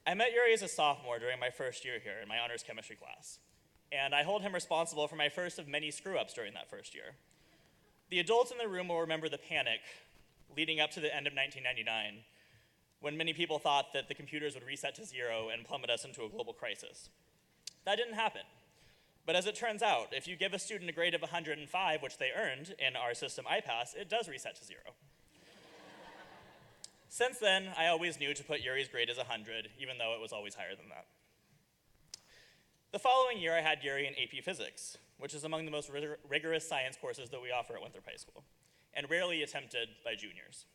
I met Yuri as a sophomore during my first year here in my honors chemistry class, and I hold him responsible for my first of many screw-ups during that first year. The adults in the room will remember the panic leading up to the end of 1999, when many people thought that the computers would reset to 0 and plummet us into a global crisis. That didn't happen. But as it turns out, if you give a student a grade of 105, which they earned in our system IPass, it does reset to 0. Since then, I always knew to put Yuri's grade as 100, even though it was always higher than that. The following year, I had Yuri in AP Physics, which is among the most rigorous science courses that we offer at Winthrop High School, and rarely attempted by juniors.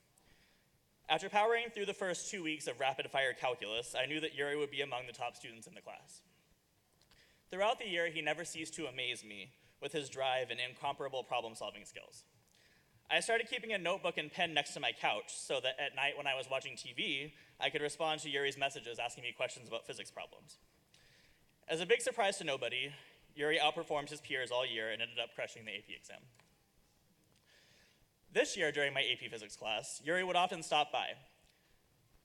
After powering through the first 2 weeks of rapid-fire calculus, I knew that Yuri would be among the top students in the class. Throughout the year, he never ceased to amaze me with his drive and incomparable problem-solving skills. I started keeping a notebook and pen next to my couch so that at night when I was watching TV, I could respond to Yuri's messages asking me questions about physics problems. As a big surprise to nobody, Yuri outperformed his peers all year and ended up crushing the AP exam. This year, during my AP Physics class, Yuri would often stop by.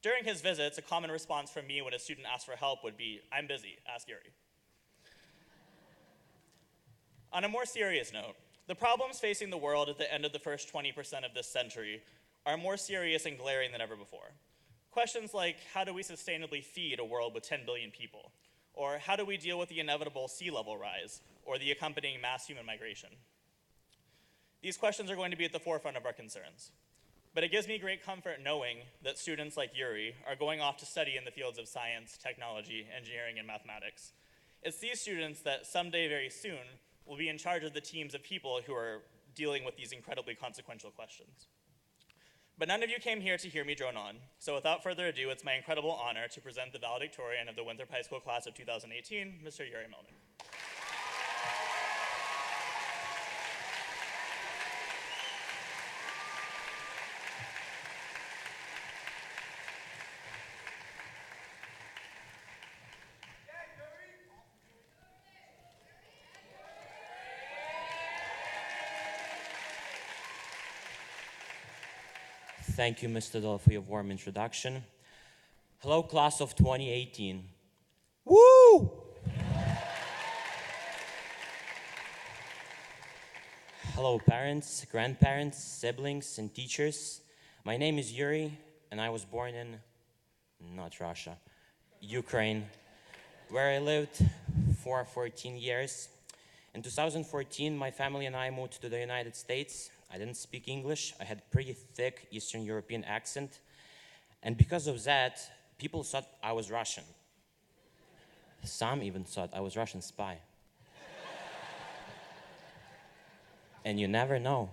During his visits, a common response from me when a student asked for help would be, "I'm busy, ask Yuri." On a more serious note, the problems facing the world at the end of the first 20% of this century are more serious and glaring than ever before. Questions like, how do we sustainably feed a world with 10 billion people? Or how do we deal with the inevitable sea level rise, or the accompanying mass human migration? These questions are going to be at the forefront of our concerns. But it gives me great comfort knowing that students like Yuri are going off to study in the fields of science, technology, engineering, and mathematics. It's these students that someday very soon will be in charge of the teams of people who are dealing with these incredibly consequential questions. But none of you came here to hear me drone on, so without further ado, it's my incredible honor to present the valedictorian of the Winthrop High School class of 2018, Mr. Yuri Melnick. Thank you, Mr. Dole, for your warm introduction. Hello, class of 2018. Woo! Hello, parents, grandparents, siblings, and teachers. My name is Yuri, and I was born in, not Russia, Ukraine, where I lived for 14 years. In 2014, my family and I moved to the United States. I didn't speak English. I had pretty thick Eastern European accent. And because of that, people thought I was Russian. Some even thought I was Russian spy. And you never know.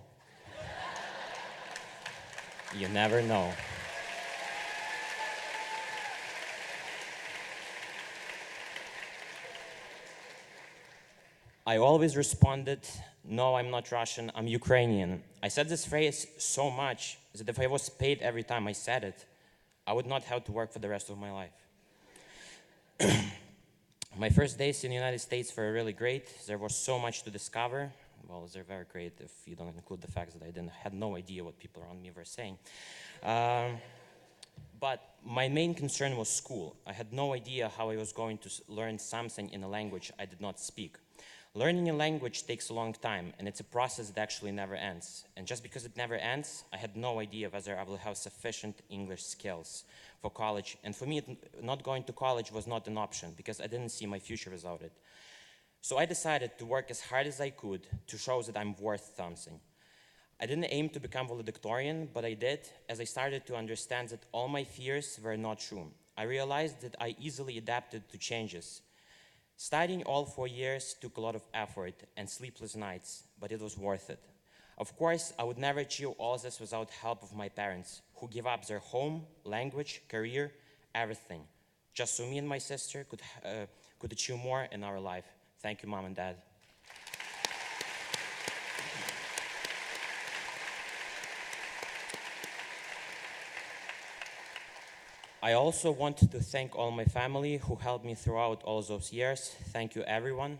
You never know. I always responded, no, I'm not Russian, I'm Ukrainian. I said this phrase so much that if I was paid every time I said it, I would not have to work for the rest of my life. My first days in the United States were really great. There was so much to discover. Well, they're very great if you don't include the fact that I had no idea what people around me were saying. But my main concern was school. I had no idea how I was going to learn something in a language I did not speak. Learning a language takes a long time, and it's a process that actually never ends. And just because it never ends, I had no idea whether I will have sufficient English skills for college. And for me, not going to college was not an option because I didn't see my future without it. So I decided to work as hard as I could to show that I'm worth something. I didn't aim to become valedictorian, but I did as I started to understand that all my fears were not true. I realized that I easily adapted to changes. Studying all 4 years took a lot of effort and sleepless nights, but it was worth it. Of course, I would never achieve all this without help of my parents, who give up their home, language, career, everything, just so me and my sister could achieve more in our life. Thank you, Mom and Dad. I also want to thank all my family who helped me throughout all those years. Thank you, everyone.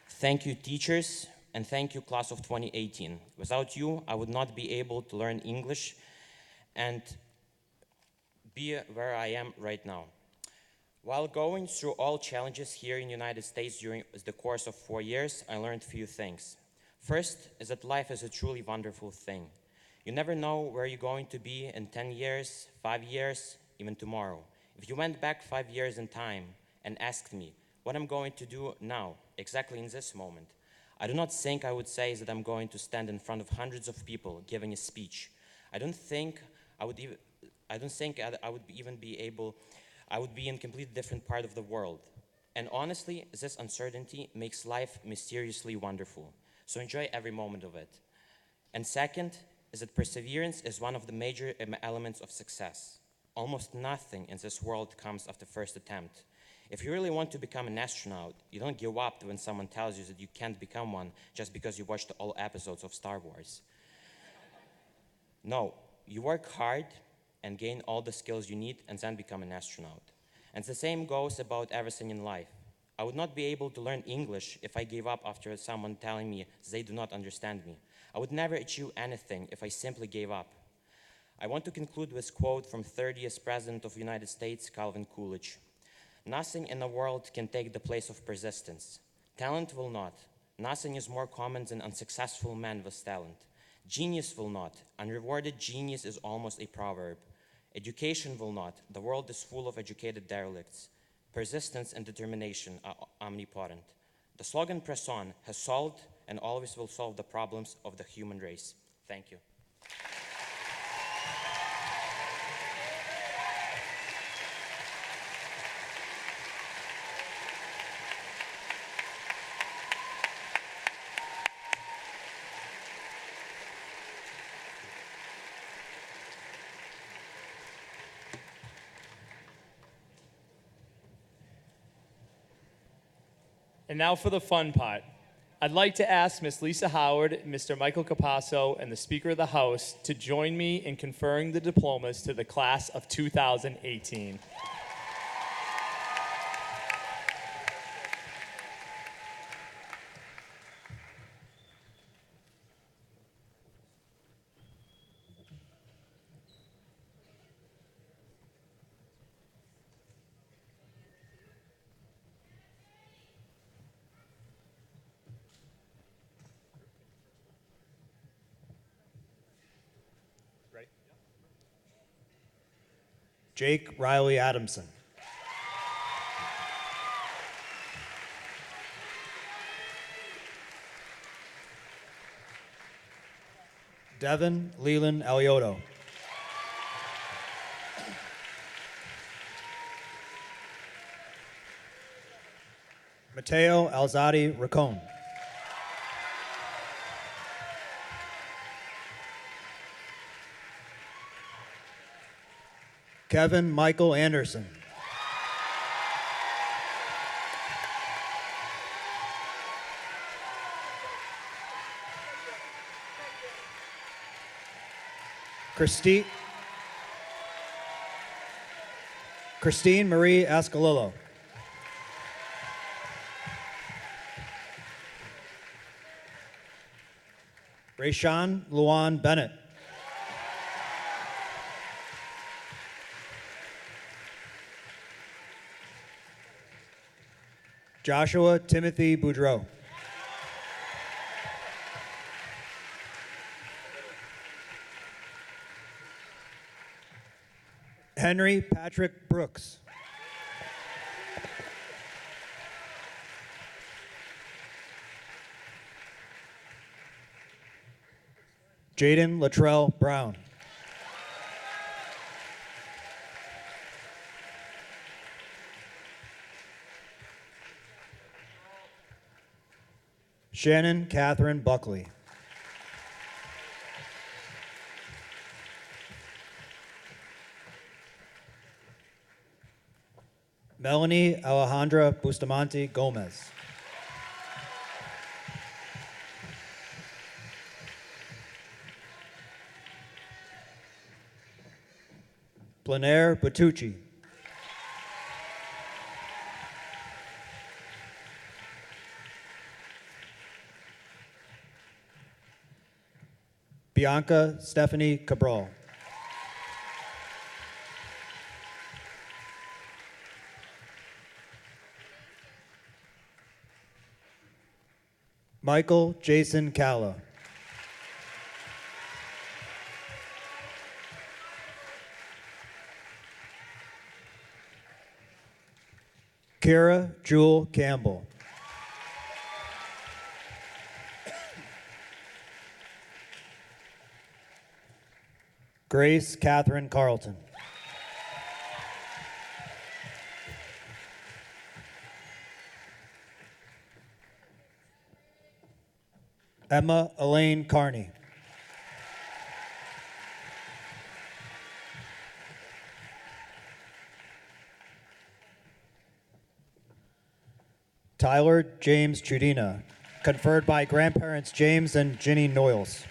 Thank you, teachers, and thank you, class of 2018. Without you, I would not be able to learn English and be where I am right now. While going through all challenges here in the United States during the course of 4 years, I learned a few things. First is that life is a truly wonderful thing. You never know where you're going to be in 10 years, 5 years, even tomorrow. If you went back 5 years in time and asked me what I'm going to do now, exactly in this moment, I do not think I would say that I'm going to stand in front of hundreds of people giving a speech. I don't think I would be in a completely different part of the world. And honestly, this uncertainty makes life mysteriously wonderful. So enjoy every moment of it. And second is that perseverance is one of the major elements of success. Almost nothing in this world comes after first attempt. If you really want to become an astronaut, you don't give up when someone tells you that you can't become one just because you watched all episodes of Star Wars. No, you work hard and gain all the skills you need and then become an astronaut. And the same goes about everything in life. I would not be able to learn English if I gave up after someone telling me they do not understand me. I would never achieve anything if I simply gave up. I want to conclude with a quote from 30th President of the United States, Calvin Coolidge. Nothing in the world can take the place of persistence. Talent will not. Nothing is more common than unsuccessful men with talent. Genius will not. Unrewarded genius is almost a proverb. Education will not. The world is full of educated derelicts. Persistence and determination are omnipotent. The slogan "Press On" has solved and always will solve the problems of the human race. Thank you. And now for the fun part. I'd like to ask Ms. Lisa Howard, Mr. Michael Capasso, and the Speaker of the House to join me in conferring the diplomas to the class of 2018. Jake Riley Adamson. Devin Leland Alioto. Mateo Alzadi Racon. Kevin Michael Anderson. Christine Marie Ascalillo. Rayshawn Luan Bennett. Joshua Timothy Boudreau. Henry Patrick Brooks. Jaden Latrell Brown. Shannon Catherine Buckley. Melanie Alejandra Bustamante Gomez. Blenaire Bertucci. Bianca Stephanie Cabral. Michael Jason Calla. Kira Jewel Campbell. Grace Catherine Carlton. Emma Elaine Carney. Tyler James Chudina, conferred by grandparents James and Ginny Noyles.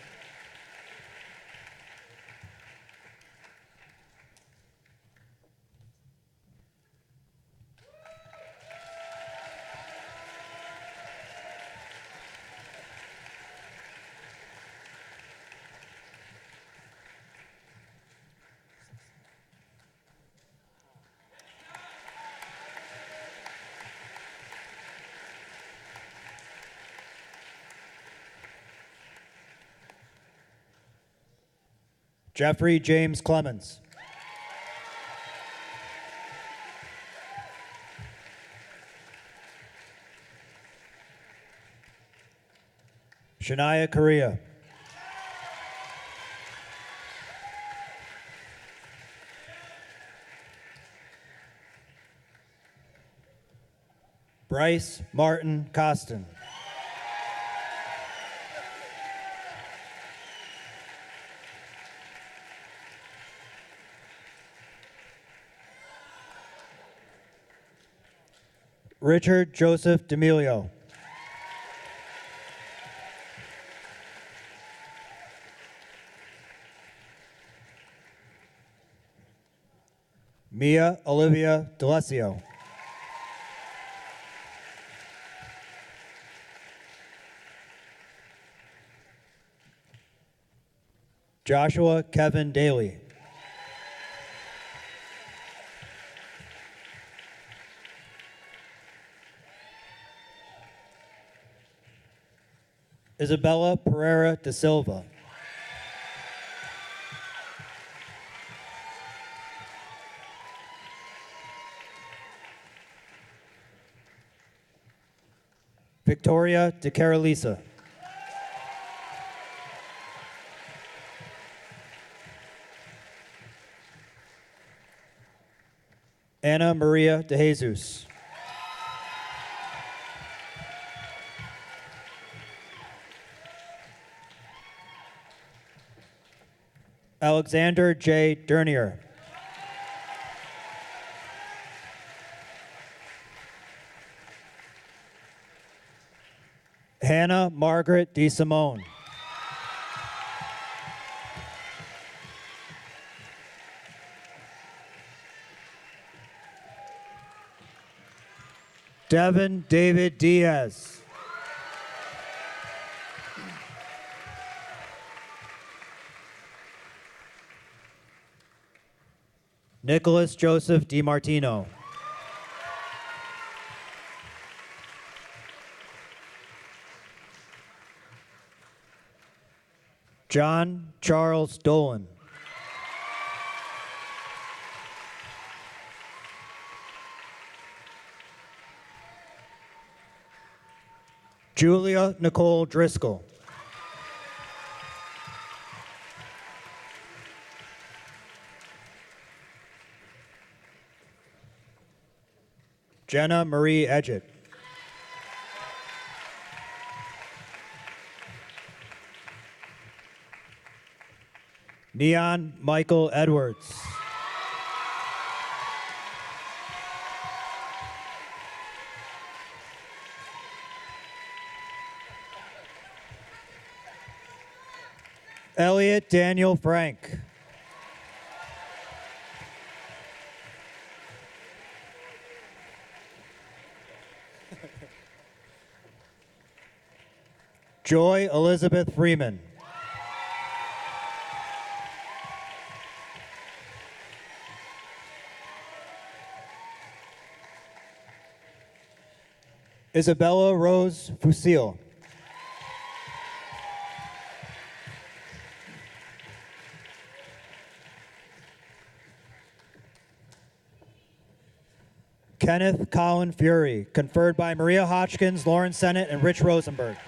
Jeffrey James Clemens. Shania Correa. Bryce Martin Costin. Richard Joseph D'Amelio. Mia Olivia D'Alessio. Joshua Kevin Daly. Isabella Pereira da Silva. Victoria De Carolisa. Ana Maria De Jesus. Alexander J. Dernier. Hannah Margaret DeSimone. Devin David Diaz. Nicholas Joseph DiMartino. John Charles Dolan. Julia Nicole Driscoll. Jenna Marie Edgett. Neon Michael Edwards. Elliot Daniel Frank. Joy Elizabeth Freeman. Isabella Rose Fusil. Kenneth Colin Fury, conferred by Maria Hodgkins, Lauren Sennett, and Rich Rosenberg.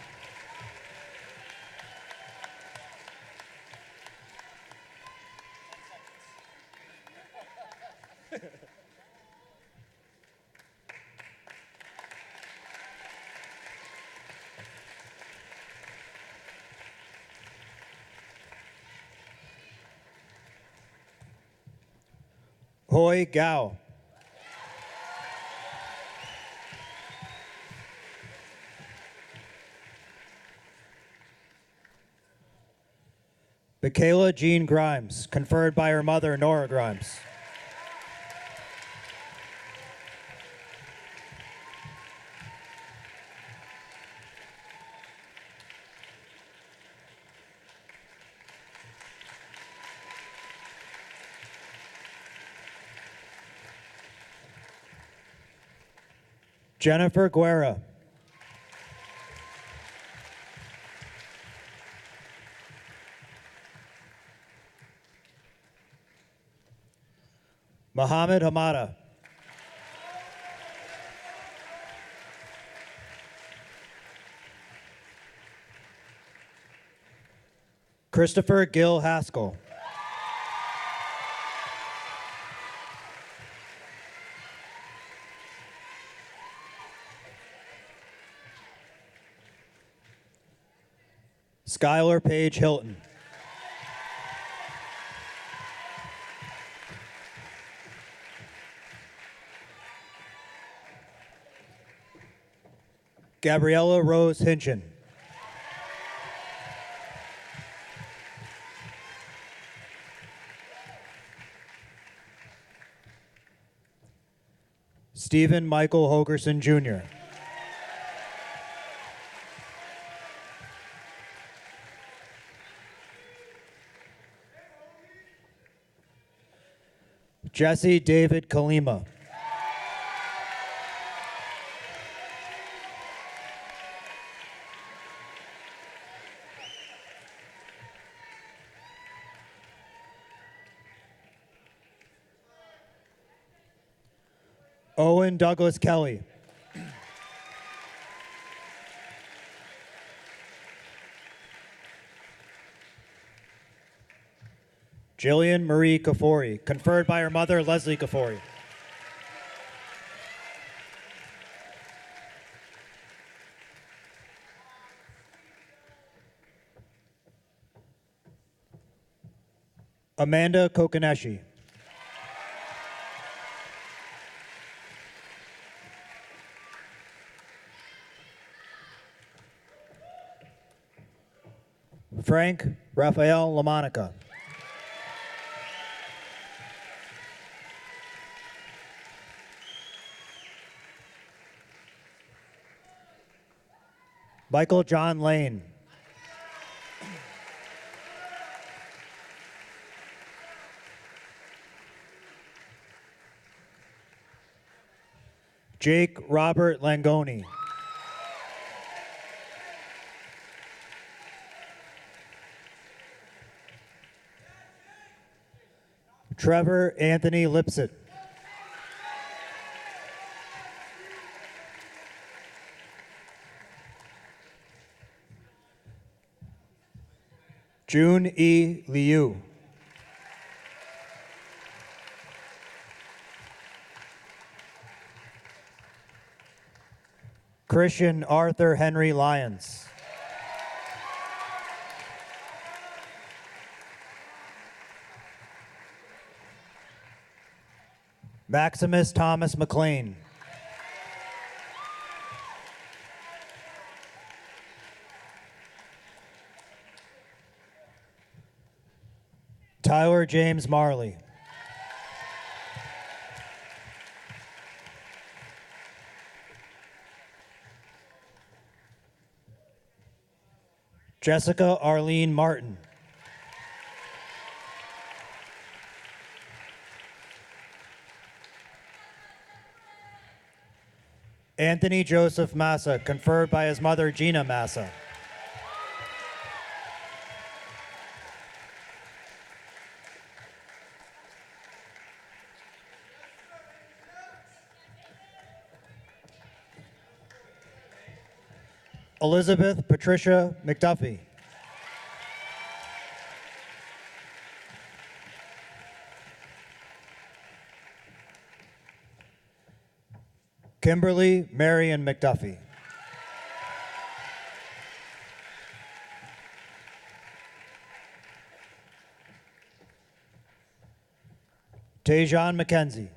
Hoi Gao. Michaela Jean Grimes, conferred by her mother, Nora Grimes. Jennifer Guerra. Mohammed Hamada. Christopher Gill Haskell. Skylar Paige Hilton. Gabriella Rose Hinchin. Stephen Michael Hogerson Jr. Jesse David Kalima. Owen Douglas Kelly. Jillian Marie Kafori, conferred by her mother, Leslie Kafori. Amanda Kokoneshi. Frank Raphael LaMonica. Michael John Lane. Jake Robert Langoni. Trevor Anthony Lipset. June E. Liu. Christian Arthur Henry Lyons. Maximus Thomas McLean. Tyler James Marley. Jessica Arlene Martin. Anthony Joseph Massa, conferred by his mother Gina Massa. Elizabeth Patricia McDuffie. Kimberly Marion McDuffie. Tajon McKenzie.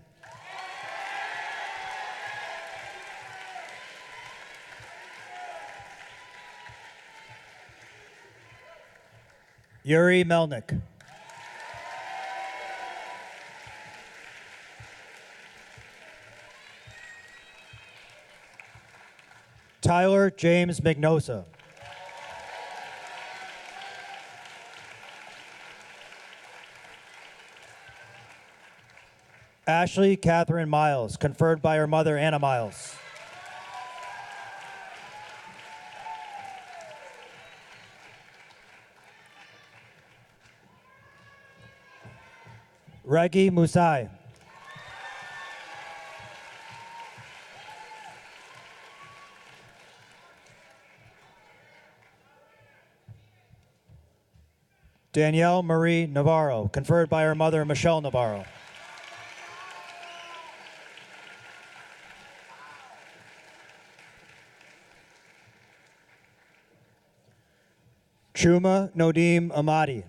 Yuri Melnick. Tyler James Mignosa. Ashley Catherine Miles, conferred by her mother Anna Miles. Reggie Musai. Danielle Marie Navarro, conferred by her mother Michelle Navarro. Chuma Nodim Amadi.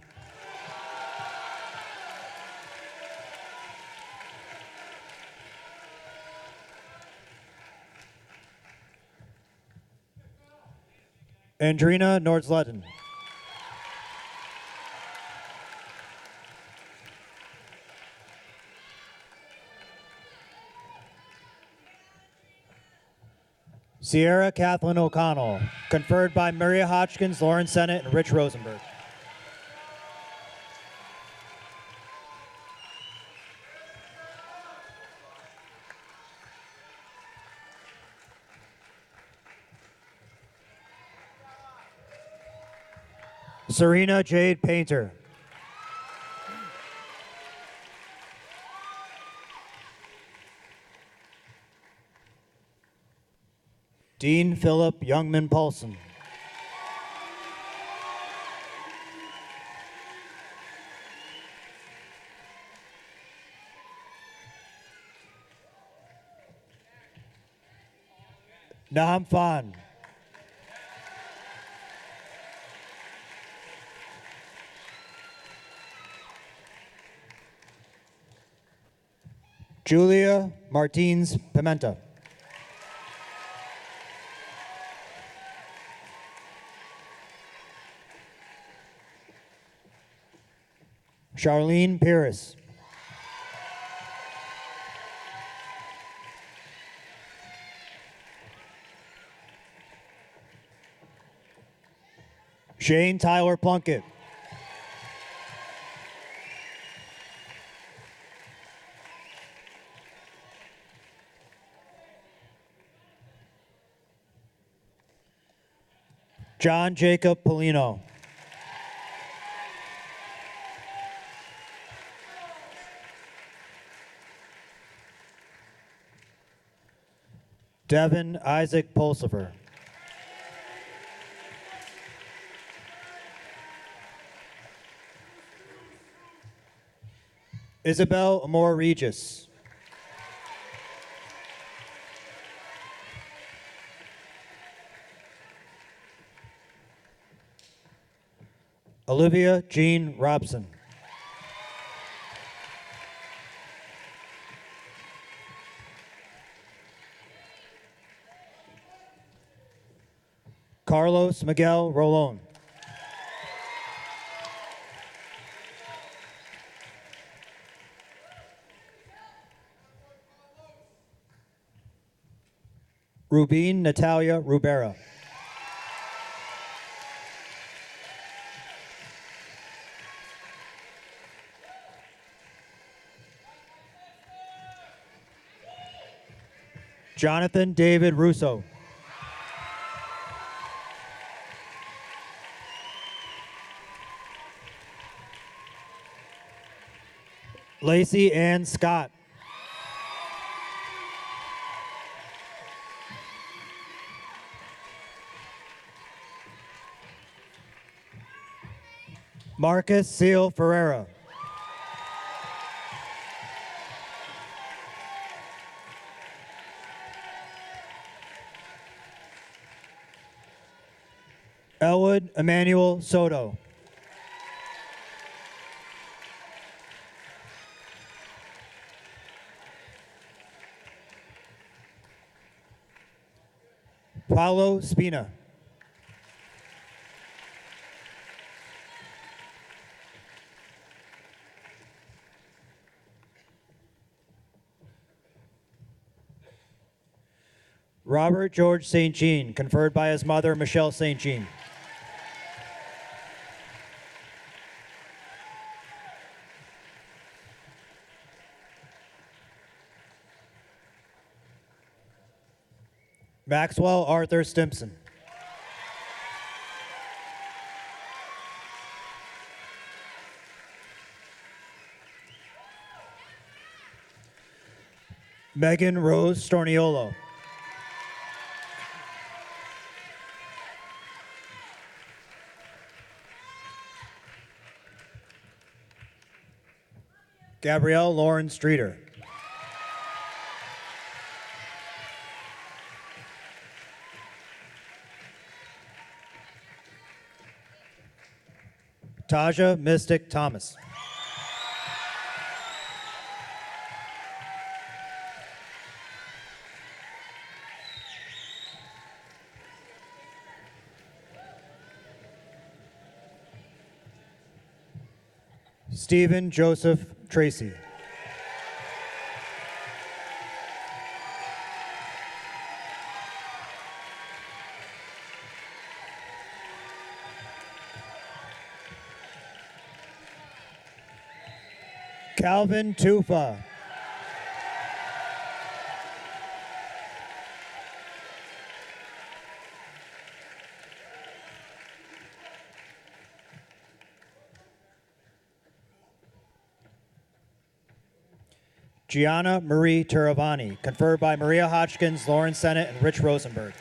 Andrina Nordsleden. Sierra Kathleen O'Connell, conferred by Maria Hotchkins, Lauren Sennett, and Rich Rosenberg. Serena Jade Painter. Dean Philip Youngman Paulson. Naham Fan. Julia Martins Pimenta. Charlene Pierce. Shane Tyler Plunkett. John Jacob Polino. Devin Isaac Pulsifer. Isabel Amor Regis. Olivia Jean Robson. Carlos Miguel Rolon. Rubine Natalia Rubera. Jonathan David Russo. Lacey Ann Scott. Marcus Seal Ferreira. Elwood Emmanuel Soto. Paulo Spina. Robert George St. Jean, conferred by his mother, Michelle St. Jean. Maxwell Arthur Stimpson. Megan Rose Storniolo. Gabrielle Lauren Streeter. Taja Mystic Thomas. Stephen Joseph Tracy. Calvin Tufa. Gianna Marie Turavani, conferred by Maria Hotchkins, Lauren Sennett, and Rich Rosenberg.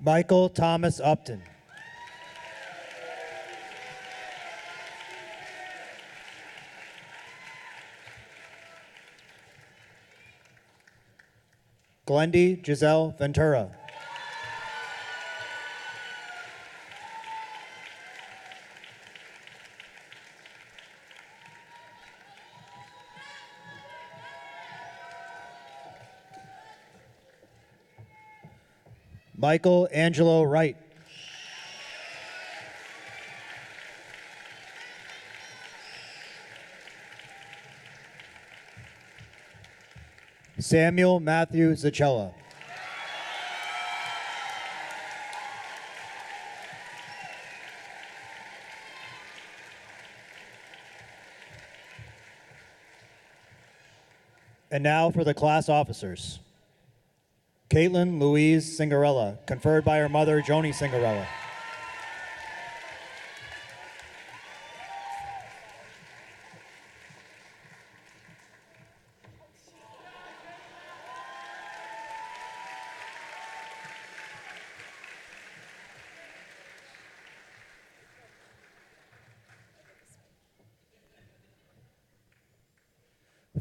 Michael Thomas Upton. Glendy Giselle Ventura. Michael Angelo Wright. Samuel Matthew Zacella. And now for the class officers. Caitlin Louise Cingarella, conferred by her mother, Joni Cingarella.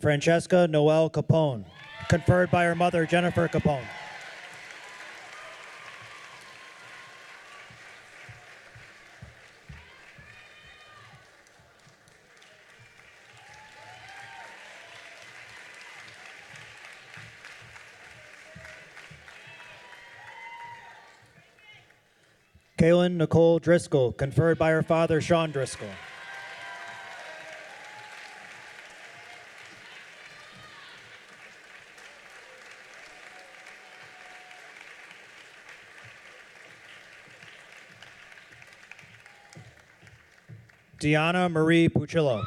Francesca Noel Capone, conferred by her mother, Jennifer Capone. Kaylin Nicole Driscoll, conferred by her father, Sean Driscoll. Deanna Marie Puccillo.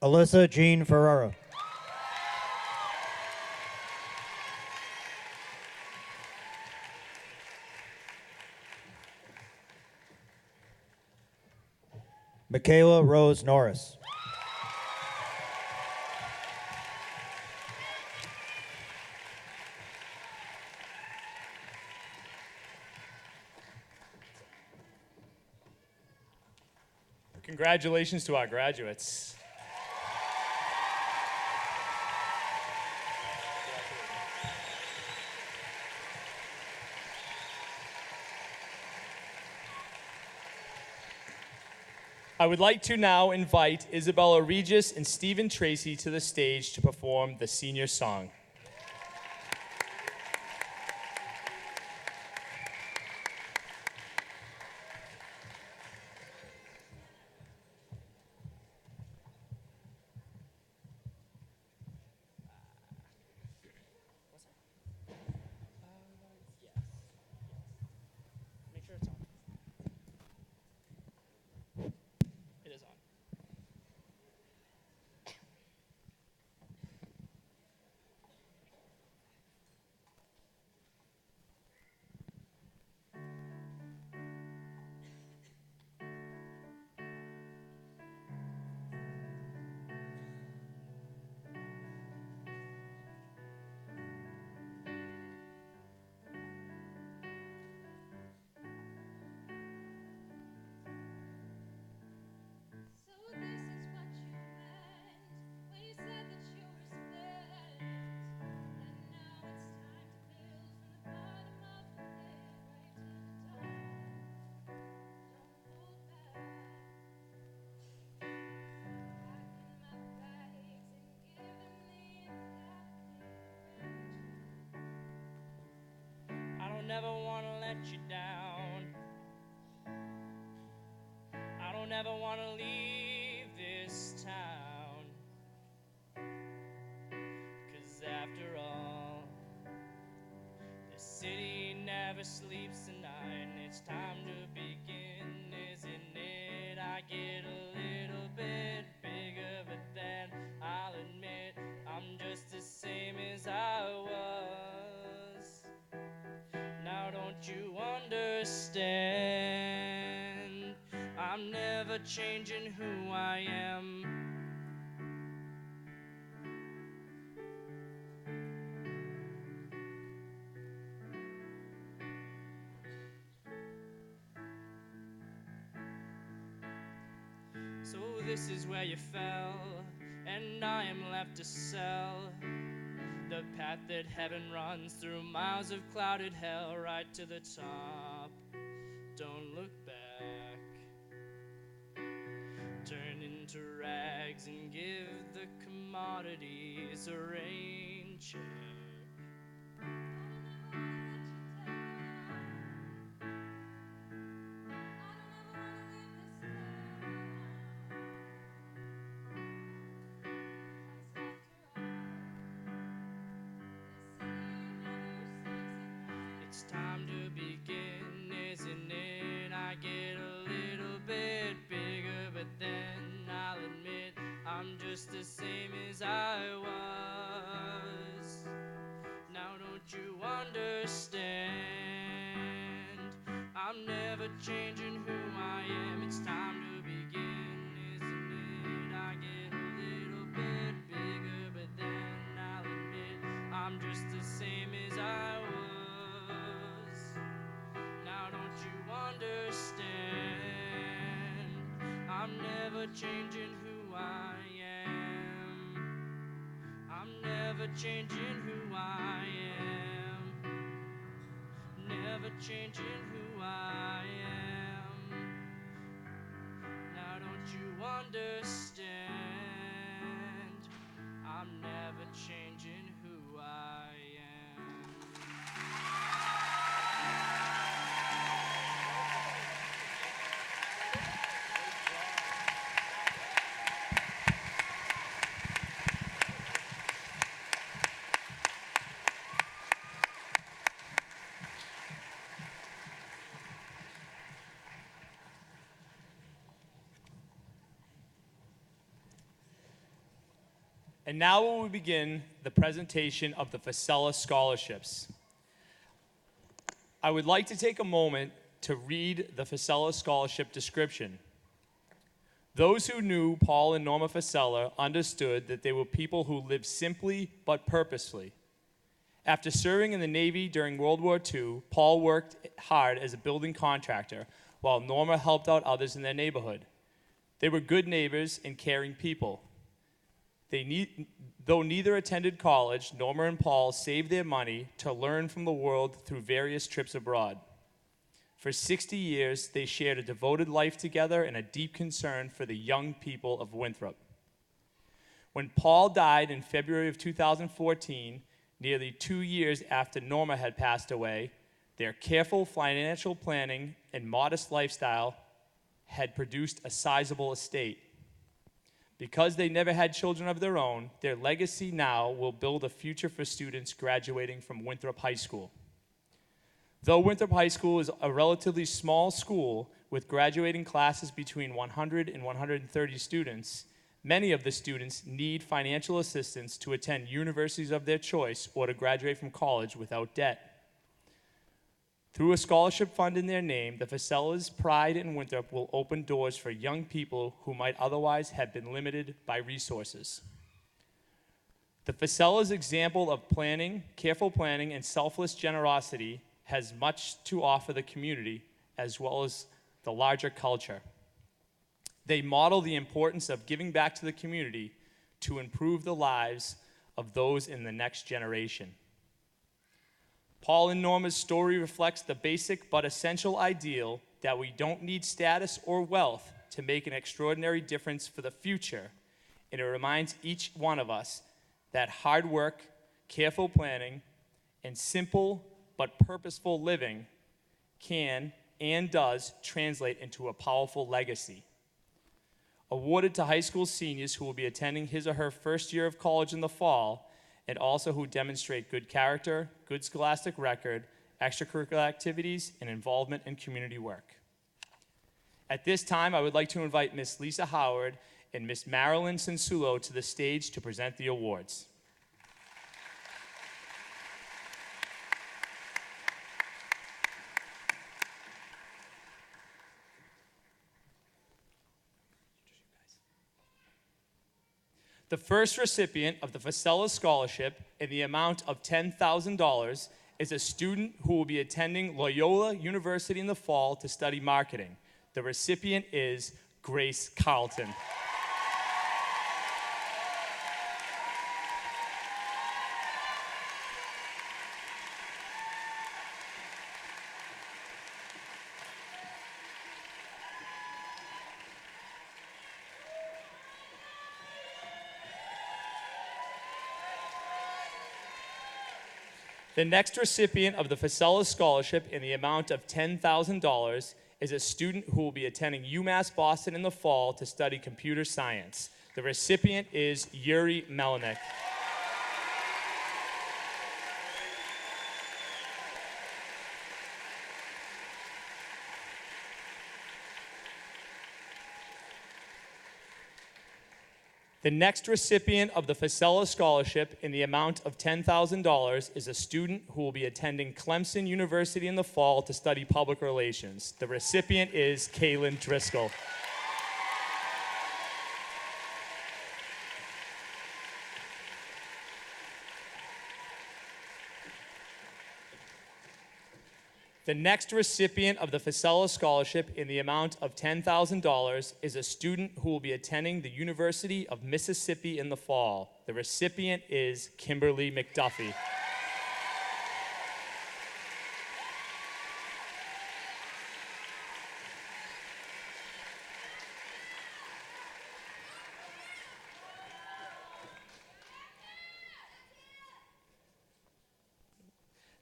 Alyssa Jean Ferrara. Michaela Rose Norris. Congratulations to our graduates. I would like to now invite Isabella Regis and Stephen Tracy to the stage to perform the senior song. Make sure it's on. It is on. So this is what you meant when you said that you were spent. And now it's time to build from the bottom of the pit right to the top. Don't hold back. Packing my bags and giving the indefinite. I don't ever want to let you down. I don't ever want to leave this town. 'Cause after all, the city never sleeps at night, and it's time to begin, isn't it? I get a little bit bigger, but then I'll admit I'm just the same as I was. Now don't you understand? I'm never changing who I am. So this is where you fell, and I am left to sell the path that heaven runs through miles of clouded hell right to the top. Don't look back. Turn into rags and give the commodities a rain check. It's time to begin, isn't it? I get a little bit bigger, but then I'll admit I'm just the same as I was. Now don't you understand? I'm never changing who I am. It's time to begin, isn't it? I get a little bit bigger, but then I'll admit I'm just the same as I was. Now don't you understand? I'm never changing who I am. I'm never changing who I am. Never changing who I am. Now don't you understand. I'm never changing who I am. And now we will begin the presentation of the Facella Scholarships. I would like to take a moment to read the Facella Scholarship description. Those who knew Paul and Norma Facella understood that they were people who lived simply but purposefully. After serving in the Navy during World War II, Paul worked hard as a building contractor, while Norma helped out others in their neighborhood. They were good neighbors and caring people. Though neither attended college, Norma and Paul saved their money to learn from the world through various trips abroad. For 60 years, they shared a devoted life together and a deep concern for the young people of Winthrop. When Paul died in February of 2014, nearly 2 years after Norma had passed away, their careful financial planning and modest lifestyle had produced a sizable estate. Because they never had children of their own, their legacy now will build a future for students graduating from Winthrop High School. Though Winthrop High School is a relatively small school with graduating classes between 100 and 130 students, many of the students need financial assistance to attend universities of their choice or to graduate from college without debt. Through a scholarship fund in their name, the Facella's Pride in Winthrop will open doors for young people who might otherwise have been limited by resources. The Facella's example of planning, careful planning, and selfless generosity has much to offer the community as well as the larger culture. They model the importance of giving back to the community to improve the lives of those in the next generation. Paul and Norma's story reflects the basic but essential ideal that we don't need status or wealth to make an extraordinary difference for the future, and it reminds each one of us that hard work, careful planning, and simple but purposeful living can and does translate into a powerful legacy. Awarded to high school seniors who will be attending his or her first year of college in the fall, and also who demonstrate good character, good scholastic record, extracurricular activities, and involvement in community work. At this time, I would like to invite Ms. Lisa Howard and Ms. Marilyn Sensulo to the stage to present the awards. The first recipient of the Facella Scholarship in the amount of $10,000 is a student who will be attending Loyola University in the fall to study marketing. The recipient is Grace Carlton. The next recipient of the Facella Scholarship in the amount of $10,000 is a student who will be attending UMass Boston in the fall to study computer science. The recipient is Yuri Melinek. The next recipient of the Facella Scholarship in the amount of $10,000 is a student who will be attending Clemson University in the fall to study public relations. The recipient is Kaylin Driscoll. The next recipient of the Facella Scholarship in the amount of $10,000 is a student who will be attending the University of Mississippi in the fall. The recipient is Kimberly McDuffie.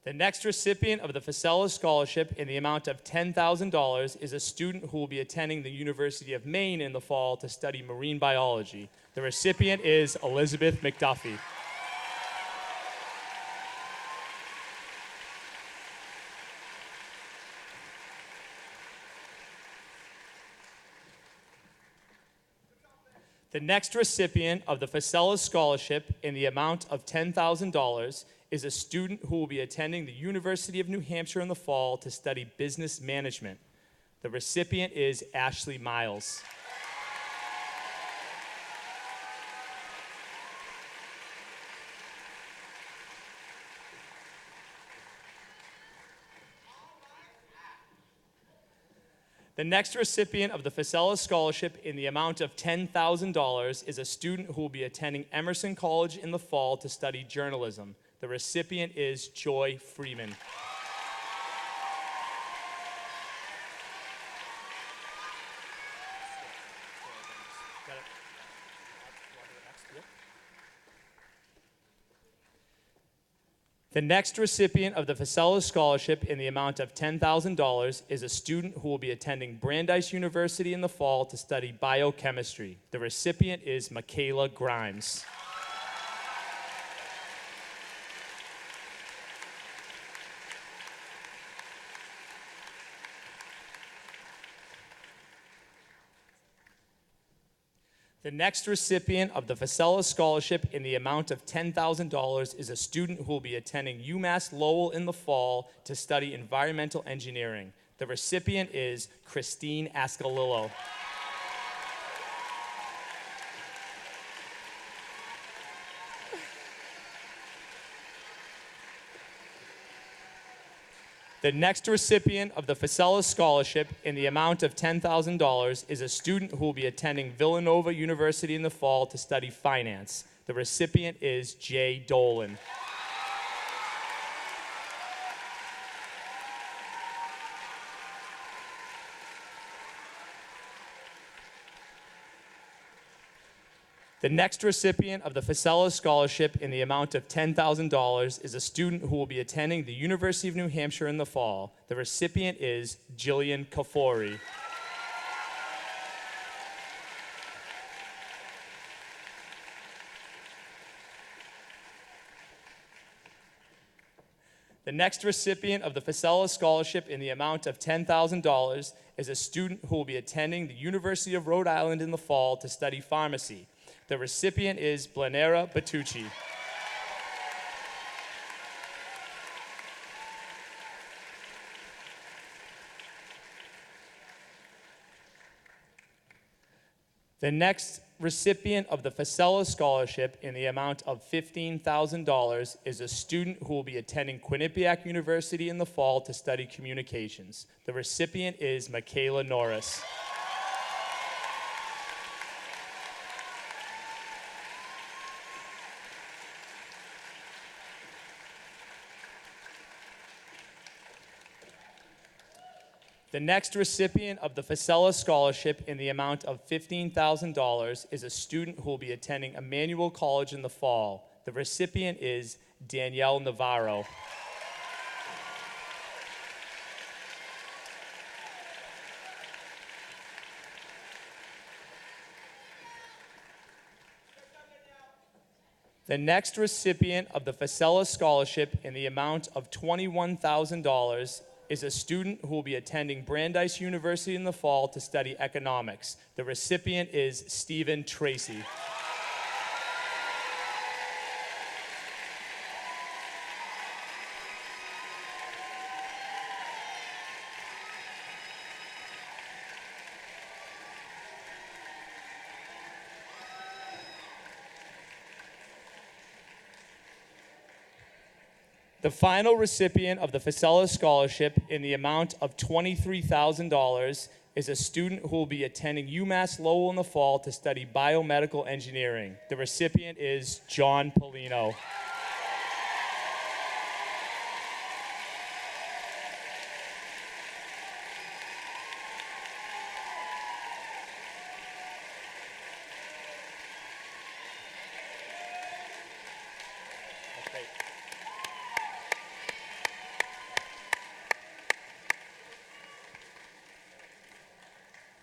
The next recipient of the Facella Scholarship in the amount of $10,000 is a student who will be attending the University of Maine in the fall to study marine biology. The recipient is Elizabeth McDuffie. The next recipient of the Facella Scholarship in the amount of $10,000 is a student who will be attending the University of New Hampshire in the fall to study business management. The recipient is Ashley Miles. The next recipient of the Facella Scholarship in the amount of $10,000 is a student who will be attending Emerson College in the fall to study journalism. The recipient is Joy Freeman. The next recipient of the Facella Scholarship in the amount of $10,000 is a student who will be attending Brandeis University in the fall to study biochemistry. The recipient is Michaela Grimes. The next recipient of the Facella Scholarship in the amount of $10,000 is a student who will be attending UMass Lowell in the fall to study environmental engineering. The recipient is Christine Ascalillo. The next recipient of the Facella Scholarship in the amount of $10,000 is a student who will be attending Villanova University in the fall to study finance. The recipient is Jay Dolan. The next recipient of the Facella Scholarship in the amount of $10,000 is a student who will be attending the University of New Hampshire in the fall. The recipient is Jillian Kafori. The next recipient of the Facella Scholarship in the amount of $10,000 is a student who will be attending the University of Rhode Island in the fall to study pharmacy. The recipient is Blanera Batucci. The next recipient of the Facella Scholarship in the amount of $15,000 is a student who will be attending Quinnipiac University in the fall to study communications. The recipient is Michaela Norris. The next recipient of the Facella Scholarship in the amount of $15,000 is a student who will be attending Emmanuel College in the fall. The recipient is Danielle Navarro. The next recipient of the Facella Scholarship in the amount of $21,000 is a student who will be attending Brandeis University in the fall to study economics. The recipient is Stephen Tracy. The final recipient of the Facella Scholarship in the amount of $23,000 is a student who will be attending UMass Lowell in the fall to study biomedical engineering. The recipient is John Polino.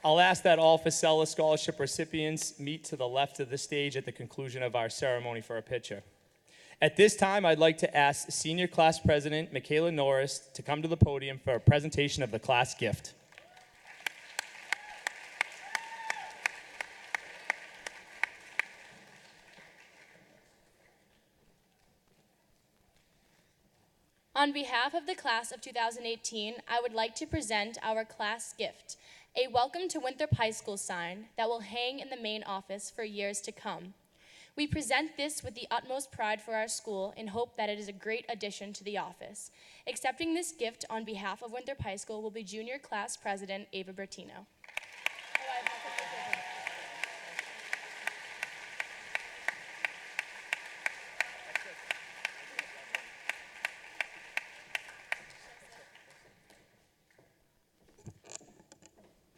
I'll ask that all Facella Scholarship recipients meet to the left of the stage at the conclusion of our ceremony for a picture. At this time, I'd like to ask Senior Class President Michaela Norris to come to the podium for a presentation of the class gift. On behalf of the class of 2018, I would like to present our class gift, a Welcome to Winthrop High School sign that will hang in the main office for years to come. We present this with the utmost pride for our school and hope that it is a great addition to the office. Accepting this gift on behalf of Winthrop High School will be Junior Class President Ava Bertino.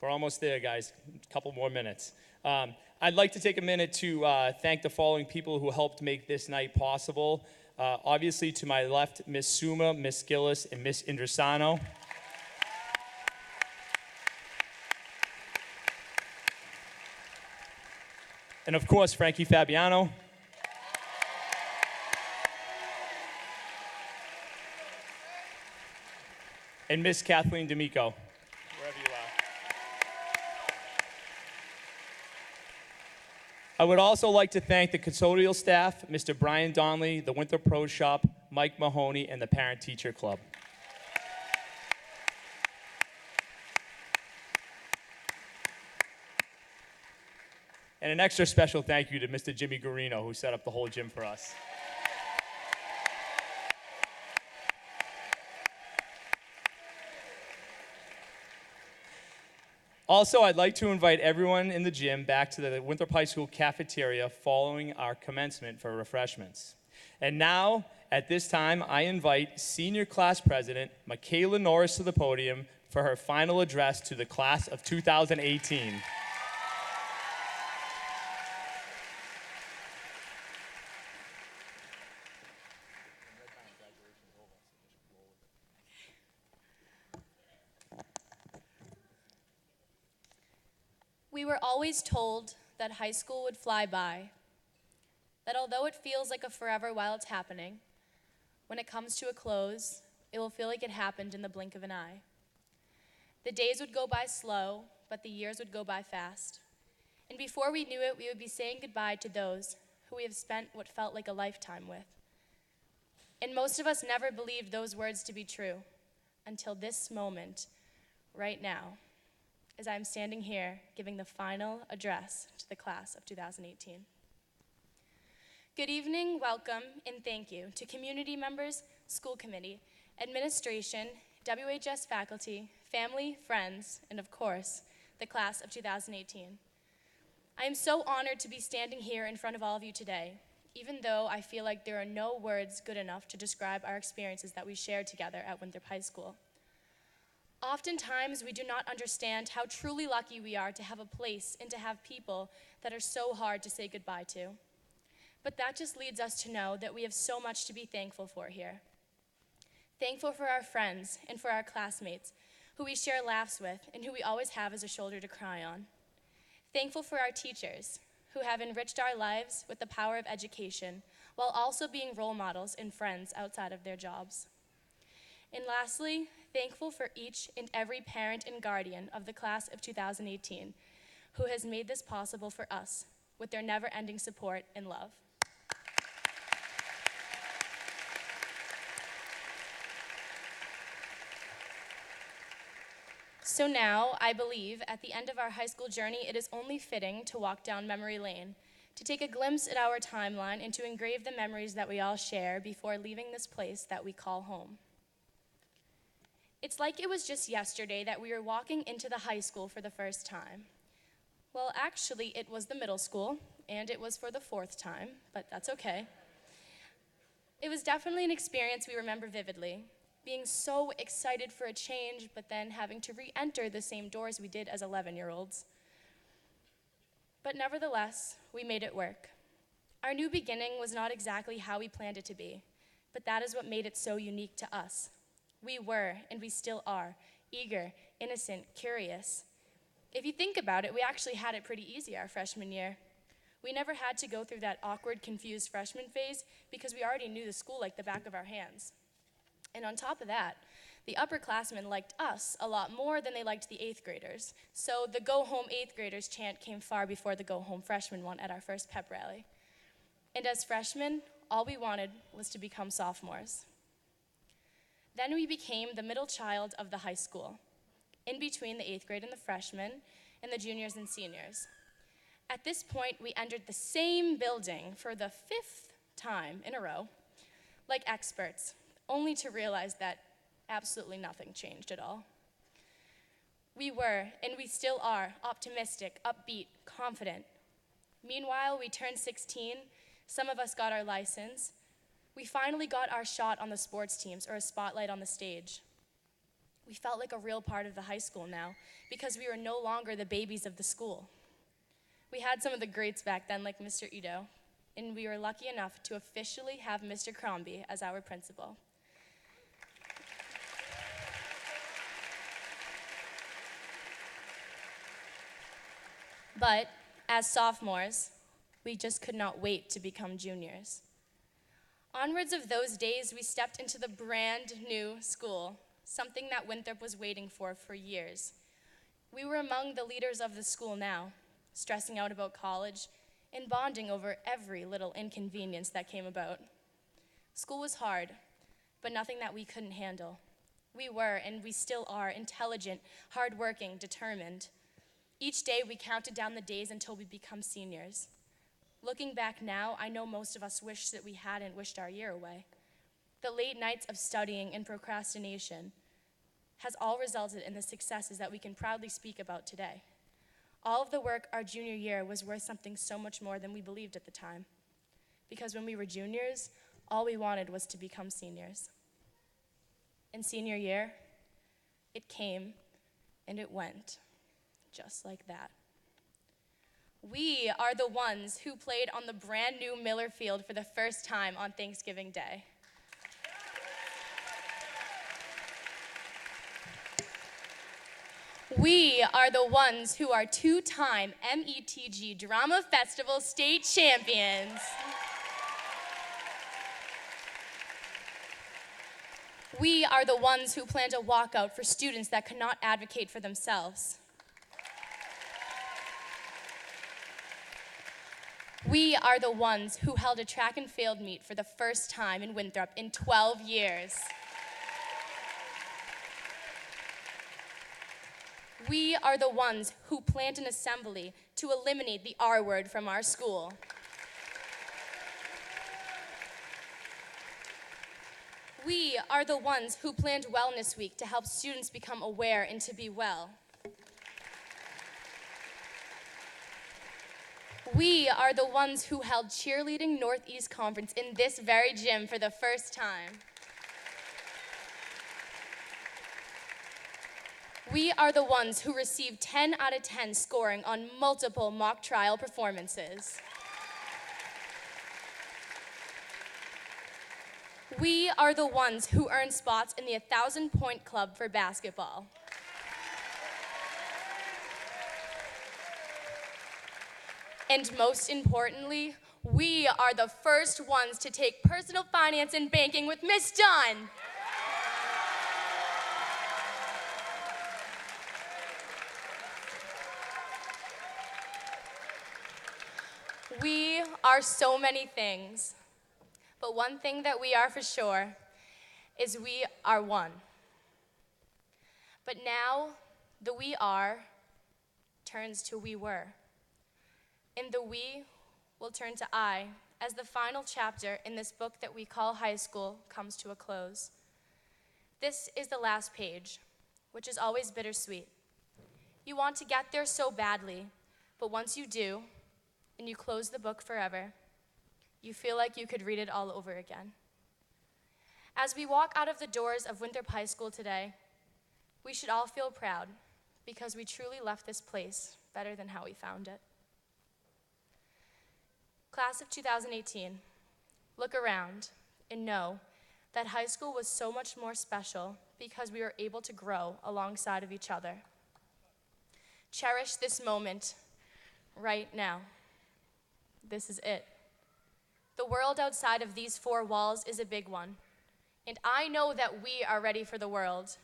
We're almost there, guys. A couple more minutes. I'd like to take a minute to thank the following people who helped make this night possible. Obviously, to my left, Miss Suma, Miss Gillis, and Miss Indrasano. And of course, Frankie Fabiano. And Miss Kathleen D'Amico, wherever you are. I would also like to thank the custodial staff, Mr. Brian Donnelly, the Winthrop Pro Shop, Mike Mahoney, and the Parent Teacher Club. And an extra special thank you to Mr. Jimmy Guarino, who set up the whole gym for us. Also, I'd like to invite everyone in the gym back to the Winthrop High School cafeteria following our commencement for refreshments. And now, at this time, I invite Senior Class President Michaela Norris to the podium for her final address to the class of 2018. We were always told that high school would fly by, that although it feels like a forever while it's happening, when it comes to a close, it will feel like it happened in the blink of an eye. The days would go by slow, but the years would go by fast. And before we knew it, we would be saying goodbye to those who we have spent what felt like a lifetime with. And most of us never believed those words to be true until this moment, right now, as I'm standing here giving the final address to the class of 2018. Good evening, welcome, and thank you to community members, school committee, administration, WHS faculty, family, friends, and of course, the class of 2018. I am so honored to be standing here in front of all of you today, even though I feel like there are no words good enough to describe our experiences that we shared together at Winthrop High School. Oftentimes, we do not understand how truly lucky we are to have a place and to have people that are so hard to say goodbye to. But that just leads us to know that we have so much to be thankful for here. Thankful for our friends and for our classmates, who we share laughs with and who we always have as a shoulder to cry on. Thankful for our teachers, who have enriched our lives with the power of education, while also being role models and friends outside of their jobs. And lastly, thankful for each and every parent and guardian of the class of 2018 who has made this possible for us with their never-ending support and love. So now, I believe, at the end of our high school journey, it is only fitting to walk down memory lane, to take a glimpse at our timeline and to engrave the memories that we all share before leaving this place that we call home. It's like it was just yesterday that we were walking into the high school for the first time. Well, actually, it was the middle school, and it was for the 4th time, but that's okay. It was definitely an experience we remember vividly, being so excited for a change, but then having to re-enter the same doors we did as 11-year-olds. But nevertheless, we made it work. Our new beginning was not exactly how we planned it to be, but that is what made it so unique to us. We were, and we still are, eager, innocent, curious. If you think about it, we actually had it pretty easy our freshman year. We never had to go through that awkward, confused freshman phase because we already knew the school like the back of our hands. And on top of that, the upperclassmen liked us a lot more than they liked the 8th graders. So the go home 8th graders chant came far before the go home freshmen one at our first pep rally. And as freshmen, all we wanted was to become sophomores. Then we became the middle child of the high school, in between the 8th grade and the freshmen, and the juniors and seniors. At this point, we entered the same building for the 5th time in a row, like experts, only to realize that absolutely nothing changed at all. We were, and we still are, optimistic, upbeat, confident. Meanwhile, we turned 16, some of us got our license. We finally got our shot on the sports teams or a spotlight on the stage. We felt like a real part of the high school now because we were no longer the babies of the school. We had some of the greats back then, like Mr. Ito, and we were lucky enough to officially have Mr. CROMBIE as our principal. But as sophomores, we just could not wait to become juniors. Onwards of those days, we stepped into the brand new school, something that Winthrop was waiting for years. We were among the leaders of the school now, stressing out about college and bonding over every little inconvenience that came about. School was hard, but nothing that we couldn't handle. We were, and we still are, intelligent, hardworking, determined. Each day, we counted down the days until we become seniors. Looking back now, I know most of us wish that we hadn't wished our year away. The late nights of studying and procrastination has all resulted in the successes that we can proudly speak about today. All of the work our junior year was worth something so much more than we believed at the time. Because when we were juniors, all we wanted was to become seniors. In senior year, it came and it went, just like that. We are the ones who played on the brand new Miller Field for the first time on Thanksgiving Day. We are the ones who are two-time METG Drama Festival state champions. We are the ones who planned a walkout for students that could not advocate for themselves. We are the ones who held a track and field meet for the first time in Winthrop in 12 years. We are the ones who planned an assembly to eliminate the R word from our school. We are the ones who planned Wellness Week to help students become aware and to be well. We are the ones who held Cheerleading Northeast Conference in this very gym for the first time. We are the ones who received 10 out of 10 scoring on multiple mock trial performances. We are the ones who earned spots in the 1,000-point club for basketball. And most importantly, we are the first ones to take personal finance and banking with Miss Dunn. We are so many things, but one thing that we are for sure is we are one. But now, the we are turns to we were. And the we will turn to I as the final chapter in this book that we call high school comes to a close. This is the last page, which is always bittersweet. You want to get there so badly, but once you do, and you close the book forever, you feel like you could read it all over again. As we walk out of the doors of Winthrop High School today, we should all feel proud because we truly left this place better than how we found it. Class of 2018, look around and know that high school was so much more special because we were able to grow alongside of each other. Cherish this moment right now. This is it. The world outside of these four walls is a big one, and I know that we are ready for the world,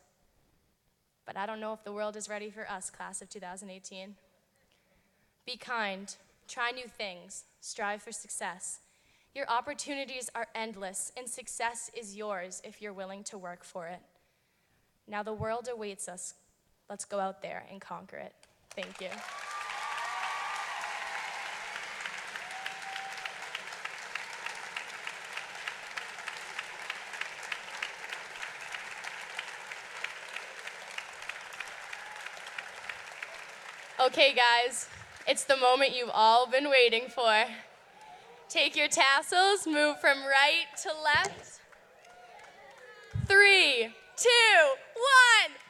but I don't know if the world is ready for us, class of 2018. Be kind, try new things, strive for success. Your opportunities are endless, and success is yours if you're willing to work for it. Now the world awaits us. Let's go out there and conquer it. Thank you. Okay, guys, it's the moment you've all been waiting for. Take your tassels, move from right to left. 3, 2, 1.